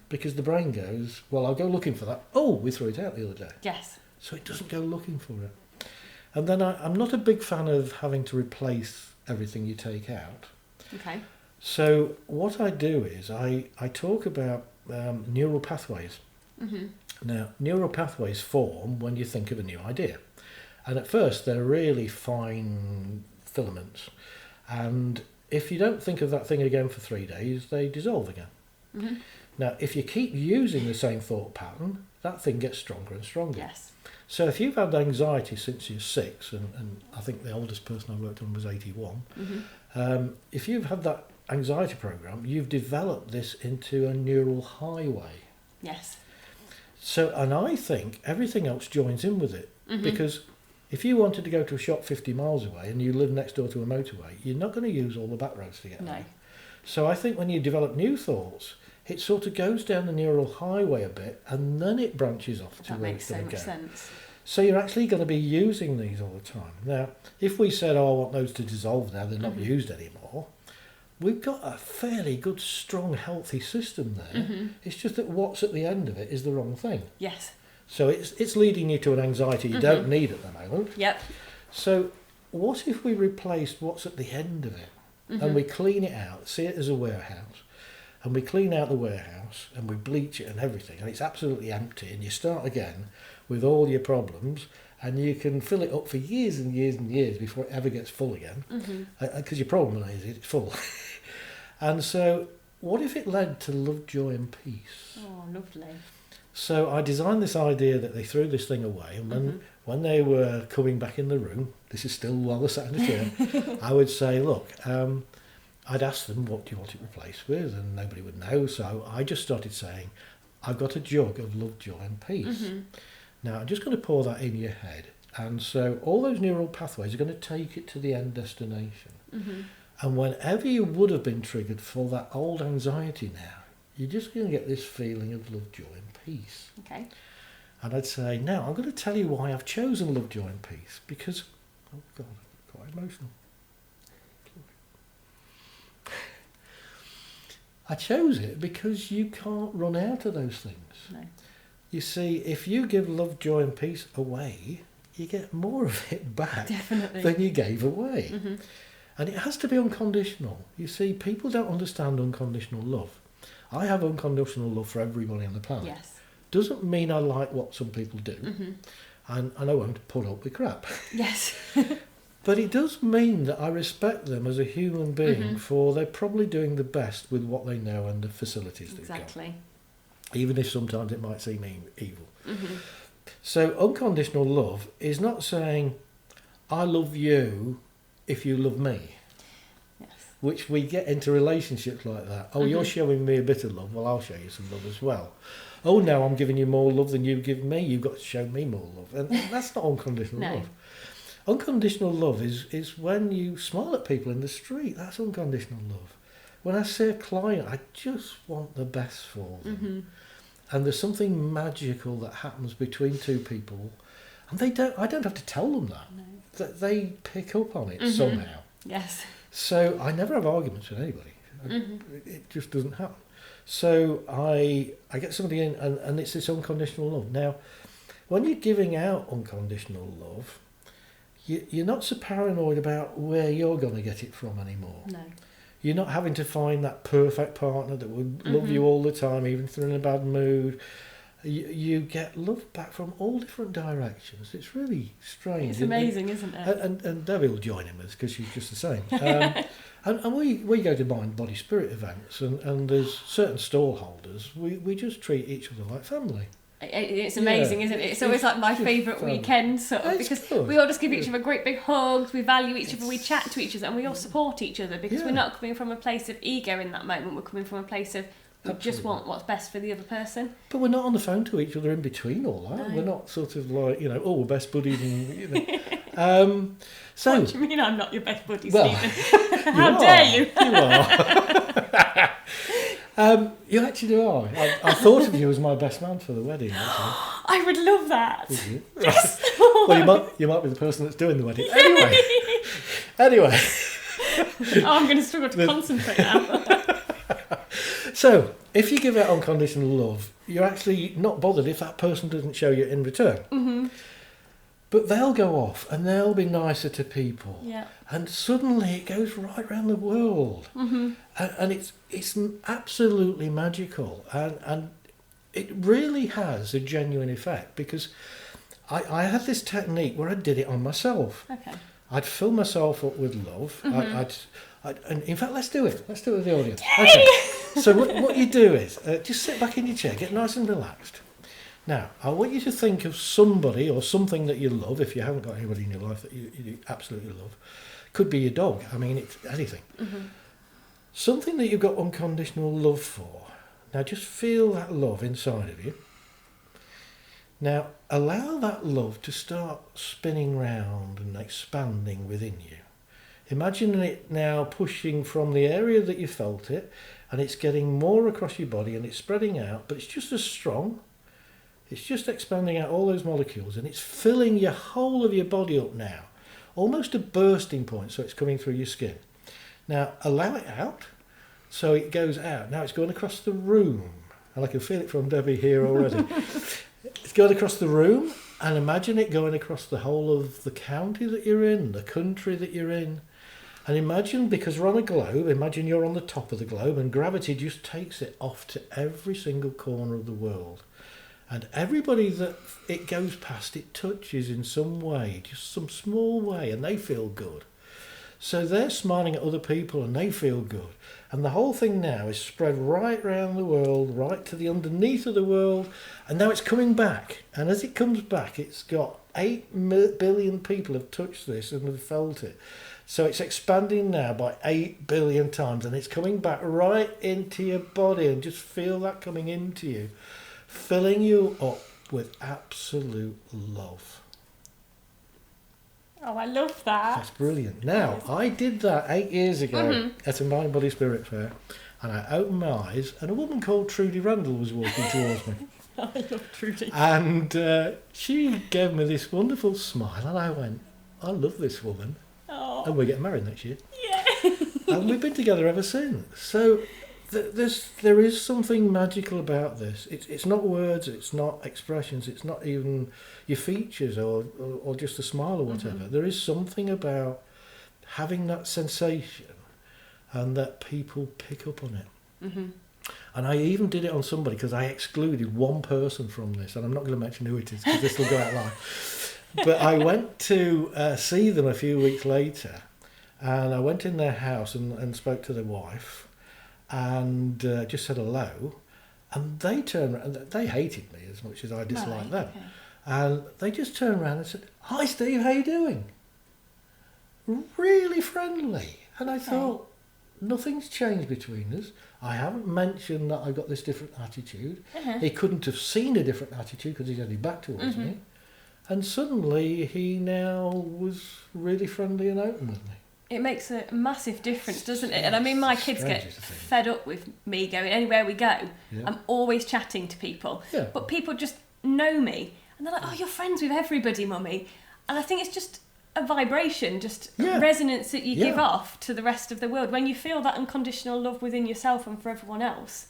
Speaker 2: Because the brain goes, well, I'll go looking for that. Oh, we threw it out the other day.
Speaker 1: Yes.
Speaker 2: So it doesn't go looking for it. And then I'm not a big fan of having to replace everything you take out.
Speaker 1: Okay.
Speaker 2: So what I do is I talk about neural pathways. Now, neural pathways form when you think of a new idea. And at first, they're really fine filaments. And if you don't think of that thing again for 3 days, they dissolve again. Now, if you keep using the same thought pattern, that thing gets stronger and stronger.
Speaker 1: Yes.
Speaker 2: So if you've had anxiety since you're 6, and I think the oldest person I worked on was 81, if you've had that anxiety program, you've developed this into a neural highway.
Speaker 1: Yes.
Speaker 2: So, and I think everything else joins in with it, because if you wanted to go to a shop 50 miles away and you live next door to a motorway, you're not going to use all the back roads to get there. So I think when you develop new thoughts, it sort of goes down the neural highway a bit and then it branches off to where it's going to go. That makes so much sense. So you're actually going to be using these all the time. Now, if we said, oh, I want those to dissolve now, they're not used anymore, we've got a fairly good, strong, healthy system there. It's just that what's at the end of it is the wrong thing.
Speaker 1: Yes.
Speaker 2: So it's leading you to an anxiety you don't need at the moment.
Speaker 1: Yep.
Speaker 2: So what if we replaced what's at the end of it and we clean it out, see it as a warehouse, and we clean out the warehouse and we bleach it and everything, and it's absolutely empty, and you start again with all your problems, and you can fill it up for years and years and years before it ever gets full again, because your problem is it's full. And so what if it led to love, joy and peace?
Speaker 1: Oh, lovely.
Speaker 2: So I designed this idea that they threw this thing away, and when they were coming back in the room, this is still while they're sat in the chair, I would say, look, I'd ask them, what do you want it replaced with? And nobody would know. So I just started saying, I've got a jug of love, joy and peace. Now, I'm just going to pour that in your head. And so all those neural pathways are going to take it to the end destination. And whenever you would have been triggered for that old anxiety now, you're just going to get this feeling of love, joy and peace.
Speaker 1: Okay.
Speaker 2: And I'd say, now I'm going to tell you why I've chosen love, joy and peace. Because, oh God, I'm quite emotional. I chose it because you can't run out of those things.
Speaker 1: No.
Speaker 2: You see, if you give love, joy and peace away, you get more of it back than you gave away. And it has to be unconditional. You see, people don't understand unconditional love. I have unconditional love for everybody on the planet.
Speaker 1: Yes.
Speaker 2: Doesn't mean I like what some people do. And I know I'm to put up with crap.
Speaker 1: Yes.
Speaker 2: But it does mean that I respect them as a human being for they're probably doing the best with what they know and the facilities they've got.
Speaker 1: Exactly.
Speaker 2: Even if sometimes it might seem evil. So unconditional love is not saying, I love you if you love me.
Speaker 1: Yes.
Speaker 2: Which we get into relationships like that. Oh, you're showing me a bit of love, well, I'll show you some love as well. Oh, now I'm giving you more love than you give me, you've got to show me more love. And that's not unconditional love. Unconditional love is when you smile at people in the street. That's unconditional love. When I see a client, I just want the best for them. And there's something magical that happens between two people, and I don't have to tell them that.
Speaker 1: No.
Speaker 2: That they pick up on it somehow.
Speaker 1: Yes.
Speaker 2: So I never have arguments with anybody. It just doesn't happen. So I get somebody in, and it's this unconditional love. Now, when you're giving out unconditional love, you're not so paranoid about where you're going to get it from anymore.
Speaker 1: No.
Speaker 2: You're not having to find that perfect partner that would love you all the time, even if they're in a bad mood. you get love back from all different directions. It's really strange.
Speaker 1: It's amazing, isn't it?
Speaker 2: And Debbie will join in with us because she's just the same. And we go to mind, body, spirit events, and there's certain stall holders. We just treat each other like family.
Speaker 1: It's amazing, isn't it? It's always like my favourite weekend, sort of, because
Speaker 2: good.
Speaker 1: we all just give each other great big hugs, we value each other, we chat to each other, and we all support each other, because we're not coming from a place of ego in that moment, we're coming from a place of we just want what's best for the other person.
Speaker 2: But we're not on the phone to each other in between all that.
Speaker 1: No.
Speaker 2: We're not sort of like, we're best buddies and, so...
Speaker 1: What do you mean I'm not your best buddy,
Speaker 2: Well,
Speaker 1: Stephen? How dare you?
Speaker 2: You are. You actually are. I thought of you as my best man for the wedding, actually.
Speaker 1: I would love that.
Speaker 2: Would you?
Speaker 1: Yes.
Speaker 2: Well, you might be the person that's doing the wedding. Anyway.
Speaker 1: I'm going to struggle to concentrate now.
Speaker 2: So, if you give out unconditional love, you're actually not bothered if that person doesn't show you in return.
Speaker 1: Mm-hmm.
Speaker 2: But they'll go off and they'll be nicer to people.
Speaker 1: Yeah.
Speaker 2: And suddenly it goes right around the world.
Speaker 1: Mm-hmm.
Speaker 2: And it's absolutely magical. And it really has a genuine effect, because I had this technique where I did it on myself.
Speaker 1: Okay.
Speaker 2: I'd fill myself up with love.
Speaker 1: Mm-hmm.
Speaker 2: And in fact, let's do it. Let's do it with the audience.
Speaker 1: Yay!
Speaker 2: Okay. So what you do is just sit back in your chair, get nice and relaxed. Now, I want you to think of somebody or something that you love, if you haven't got anybody in your life that you absolutely love. Could be your dog. I mean, it's anything.
Speaker 1: Mm-hmm.
Speaker 2: Something that you've got unconditional love for. Now, just feel that love inside of you. Now, allow that love to start spinning round and expanding within you. Imagine it now pushing from the area that you felt it, and it's getting more across your body, and it's spreading out, but it's just as strong. It's just expanding out all those molecules, and it's filling your whole of your body up now, almost a bursting point, so it's coming through your skin. Now, allow it out, so it goes out. Now it's going across the room, and I can feel it from Debbie here already. It's going across the room, and imagine it going across the whole of the county that you're in, the country that you're in. And imagine, because we're on a globe, imagine you're on the top of the globe, and gravity just takes it off to every single corner of the world. And everybody that it goes past, it touches in some way, just some small way, and they feel good. So they're smiling at other people and they feel good. And the whole thing now is spread right around the world, right to the underneath of the world, and now it's coming back. And as it comes back, it's got 8 billion people have touched this and have felt it. So it's expanding now by 8 billion times, and it's coming back right into your body, and just feel that coming into you, filling you up with absolute love.
Speaker 1: Oh, I love that.
Speaker 2: That's brilliant. Now, I did that 8 years ago at a Mind Body Spirit Fair, and I opened my eyes, and a woman called Trudy Randall was walking towards me.
Speaker 1: I love Trudy.
Speaker 2: And she gave me this wonderful smile, and I went, I love this woman.
Speaker 1: Oh.
Speaker 2: And we're getting married next year.
Speaker 1: Yeah.
Speaker 2: And we've been together ever since. So there is something magical about this. It's not words, it's not expressions, it's not even your features or just a smile or whatever. Mm-hmm. There is something about having that sensation and that people pick up on it. Mm-hmm. And I even did it on somebody, because I excluded one person from this, and I'm not going to mention who it is because this will go out live. But I went to see them a few weeks later, and I went in their house and spoke to their wife, and just said hello, and they turned around, they hated me as much as I disliked them. Okay. And they just turned around and said, "Hi Steve, how you doing?" Really friendly. And I thought, nothing's changed between us. I haven't mentioned that I've got this different attitude. He couldn't have seen a different attitude because he's had his back towards me. And suddenly he now was really friendly and open with me. It
Speaker 1: makes a massive difference, doesn't it? And I mean, my kids get fed up with me going anywhere we go. Yeah. I'm always chatting to people. Yeah. But people just know me. And they're like, "Oh, you're friends with everybody, Mummy." And I think it's just a vibration, just resonance that you give off to the rest of the world. When you feel that unconditional love within yourself and for everyone else,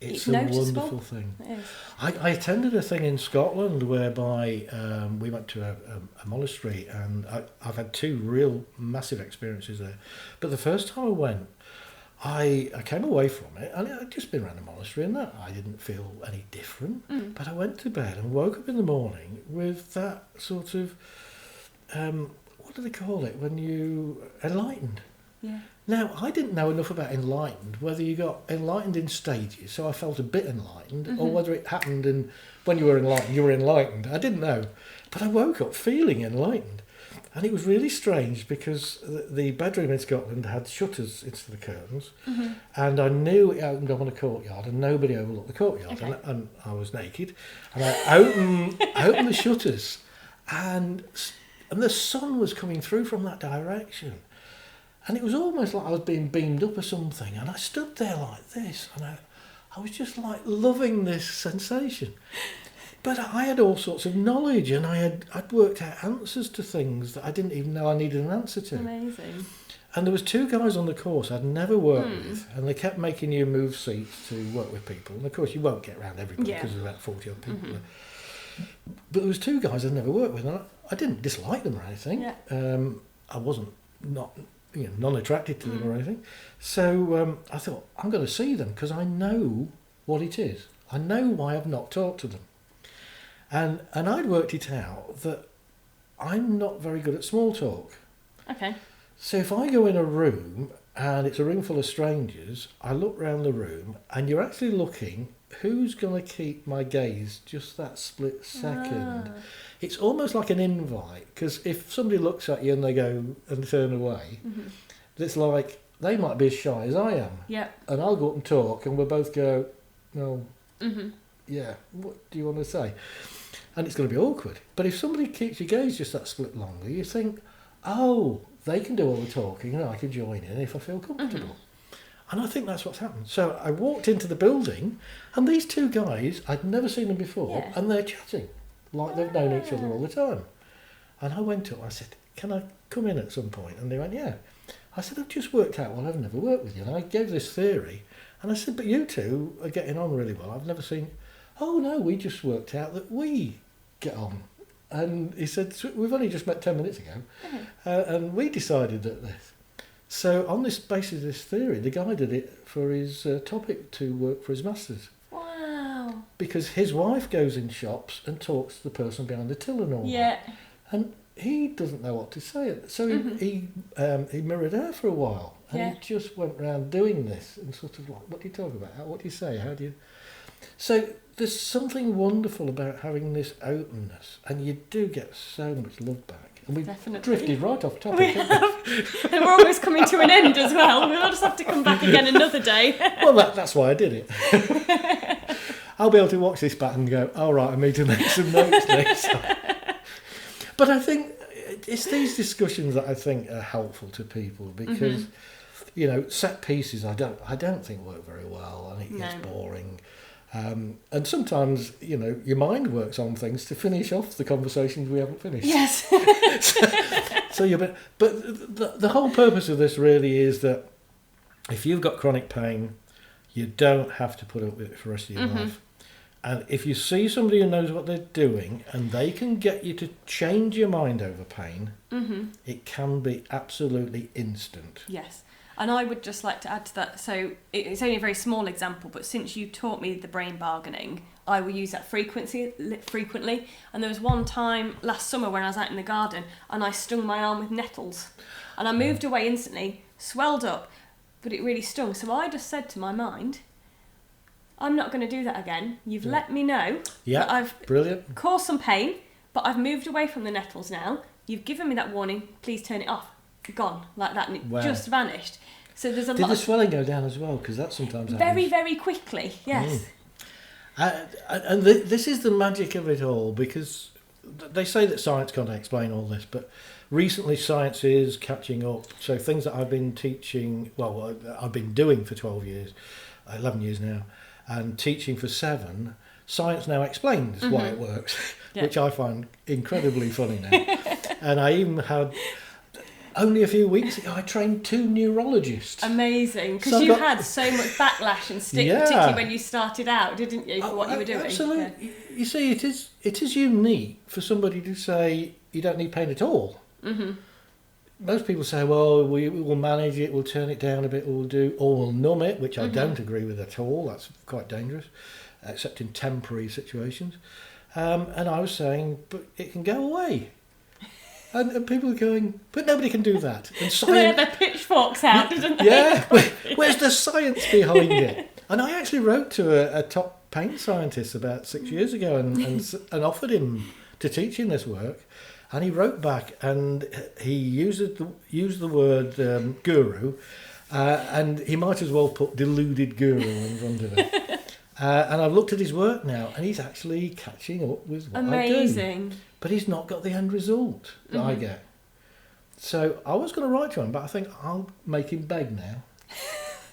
Speaker 1: it's a
Speaker 2: noticeable. Wonderful thing.
Speaker 1: It is.
Speaker 2: I attended a thing in Scotland whereby we went to a monastery, and I've had 2 real massive experiences there. But the first time I went, I came away from it, and I'd just been around the monastery, and that I didn't feel any different. But I went to bed and woke up in the morning with that sort of, what do they call it, when you enlightened.
Speaker 1: Yeah.
Speaker 2: Now, I didn't know enough about enlightened, whether you got enlightened in stages, so I felt a bit enlightened, or whether it happened and when you were enlightened. I didn't know. But I woke up feeling enlightened. And it was really strange because the bedroom in Scotland had shutters into the curtains, and I knew it opened on a courtyard, and nobody overlooked the courtyard, and I was naked, and I opened the shutters, and the sun was coming through from that direction, and it was almost like I was being beamed up or something, and I stood there like this, and I was just like loving this sensation. But I had all sorts of knowledge, and I'd worked out answers to things that I didn't even know I needed an answer to.
Speaker 1: Amazing.
Speaker 2: And there was 2 guys on the course I'd never worked with, and they kept making you move seats to work with people. And of course, you won't get around everybody because there's about 40 odd people there. But there was 2 guys I'd never worked with, and I didn't dislike them or anything. Yeah. I wasn't non-attracted to them or anything. So I thought, I'm going to see them because I know what it is. I know why I've not talked to them. And I'd worked it out that I'm not very good at small talk.
Speaker 1: Okay.
Speaker 2: So if I go in a room and it's a room full of strangers, I look round the room and you're actually looking, who's going to keep my gaze just that split second? It's almost like an invite, because if somebody looks at you and they go and turn away, it's like they might be as shy as I am.
Speaker 1: Yeah.
Speaker 2: And I'll go up and talk and we'll both go, no, yeah, what do you want to say? And it's going to be awkward. But if somebody keeps your gaze just that split longer, you think, oh, they can do all the talking and I can join in if I feel comfortable. And I think that's what's happened. So I walked into the building, and these 2 guys, I'd never seen them before, and they're chatting like they've known each other all the time. And I went up, I said, can I come in at some point? And they went, yeah. I said, I've just worked out, well, I've never worked with you. And I gave this theory, and I said, but you 2 are getting on really well. I've never seen, oh no, we just worked out that we get on. And he said, we've only just met 10 minutes ago, and we decided that this. So on this basis of this theory, the guy did it for his topic to work for his masters.
Speaker 1: Wow.
Speaker 2: Because his wife goes in shops and talks to the person behind the till and all that. And he doesn't know what to say. So he mirrored her for a while, and he just went around doing this and sort of like, what do you talk about? What do you say? How do you... So there's something wonderful about having this openness, and you do get so much love back. And we've drifted right off topic.
Speaker 1: We have. And we're almost coming to an end as well. We'll just have to come back again another day.
Speaker 2: Well, that's why I did it. I'll be able to watch this back and go, all right, I need to make some notes next time. But I think it's these discussions that I think are helpful to people because, set pieces I don't think work very well, and it gets boring. And sometimes, your mind works on things to finish off the conversations we haven't finished.
Speaker 1: Yes.
Speaker 2: But the whole purpose of this really is that if you've got chronic pain, you don't have to put up with it for the rest of your life. And if you see somebody who knows what they're doing and they can get you to change your mind over pain, it can be absolutely instant.
Speaker 1: Yes. And I would just like to add to that, so it's only a very small example, but since you taught me the brain bargaining, I will use that frequently. And there was one time last summer when I was out in the garden and I stung my arm with nettles. And I moved away instantly, swelled up, but it really stung. So I just said to my mind, I'm not going to do that again. You've let me know that I've caused some pain, but I've moved away from the nettles now. You've given me that warning, please turn it off. Gone like that, and it just vanished. So there's a lot.
Speaker 2: Did the swelling go down as well? Because that sometimes happens.
Speaker 1: Very, very quickly. Yes.
Speaker 2: And this is the magic of it all, because they say that science can't explain all this, but recently science is catching up. So things that I've been teaching, I've been doing for 11 years now, and teaching for 7. Science now explains why it works, which I find incredibly funny now. And I even had. Only a few weeks ago, I trained 2 neurologists.
Speaker 1: Amazing, because you had so much backlash and stick, particularly when you started out, didn't you, for what you were doing?
Speaker 2: Absolutely. Yeah. You see, it is unique for somebody to say you don't need pain at all. most people say, well, we will manage it, we'll turn it down a bit, or we'll numb it, which I don't agree with at all. That's quite dangerous, except in temporary situations. And I was saying, but it can go away. And people are going, but nobody can do that. And
Speaker 1: They had their pitchforks out, didn't they?
Speaker 2: Yeah, where's the science behind it? And I actually wrote to a top pain scientist about 6 years ago and offered him to teach in this work. And he wrote back, and he used the word guru, and he might as well put deluded guru in front of it. And I've looked at his work now, and he's actually catching up with what I do.
Speaker 1: Amazing.
Speaker 2: But he's not got the end result that I get. So I was going to write to him, but I think I'll make him beg now.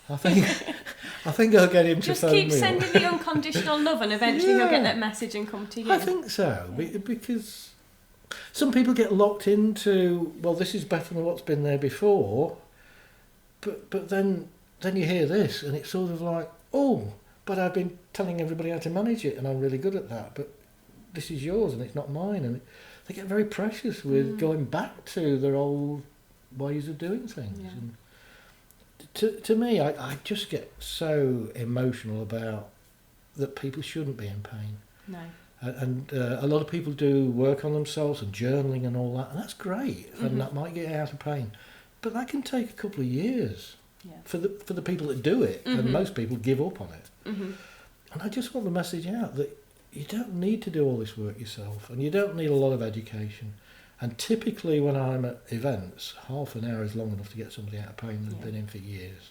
Speaker 2: I think I'll get him to phone me.
Speaker 1: Just keep sending the unconditional love, and eventually he'll get that message and come to you.
Speaker 2: I think so, because some people get locked into, well, this is better than what's been there before, but then you hear this, and it's sort of like, oh, but I've been telling everybody how to manage it, and I'm really good at that, but this is yours and it's not mine, and they get very precious with going back to their old ways of doing things.
Speaker 1: Yeah.
Speaker 2: And to me, I just get so emotional about that people shouldn't be in pain.
Speaker 1: No.
Speaker 2: And a lot of people do work on themselves and journaling and all that, and that's great, and that might get out of pain, but that can take a couple of years for the people that do it, and most people give up on it. And I just want the message out that you don't need to do all this work yourself, and you don't need a lot of education. And typically when I'm at events, half an hour is long enough to get somebody out of pain that's been in for years.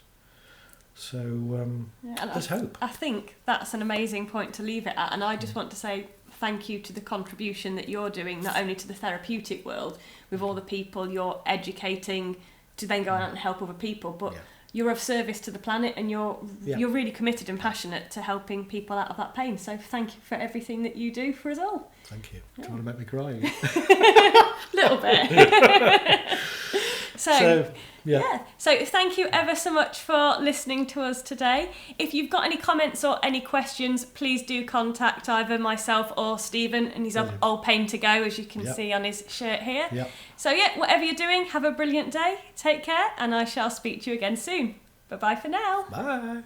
Speaker 2: So there's hope.
Speaker 1: I think that's an amazing point to leave it at, and I just want to say thank you to the contribution that you're doing, not only to the therapeutic world with all the people you're educating to then go out and help other people, but you're of service to the planet, and you're really committed and passionate to helping people out of that pain. So thank you for everything that you do for us all.
Speaker 2: Thank you. Trying to make me cry again.
Speaker 1: Little bit. So thank you ever so much for listening to us today. If you've got any comments or any questions, please do contact either myself or Stephen, and he's of OldPain2Go, as you can see on his shirt here. So whatever you're doing, have a brilliant day, take care, and I shall speak to you again soon. Bye bye for now.
Speaker 2: Bye.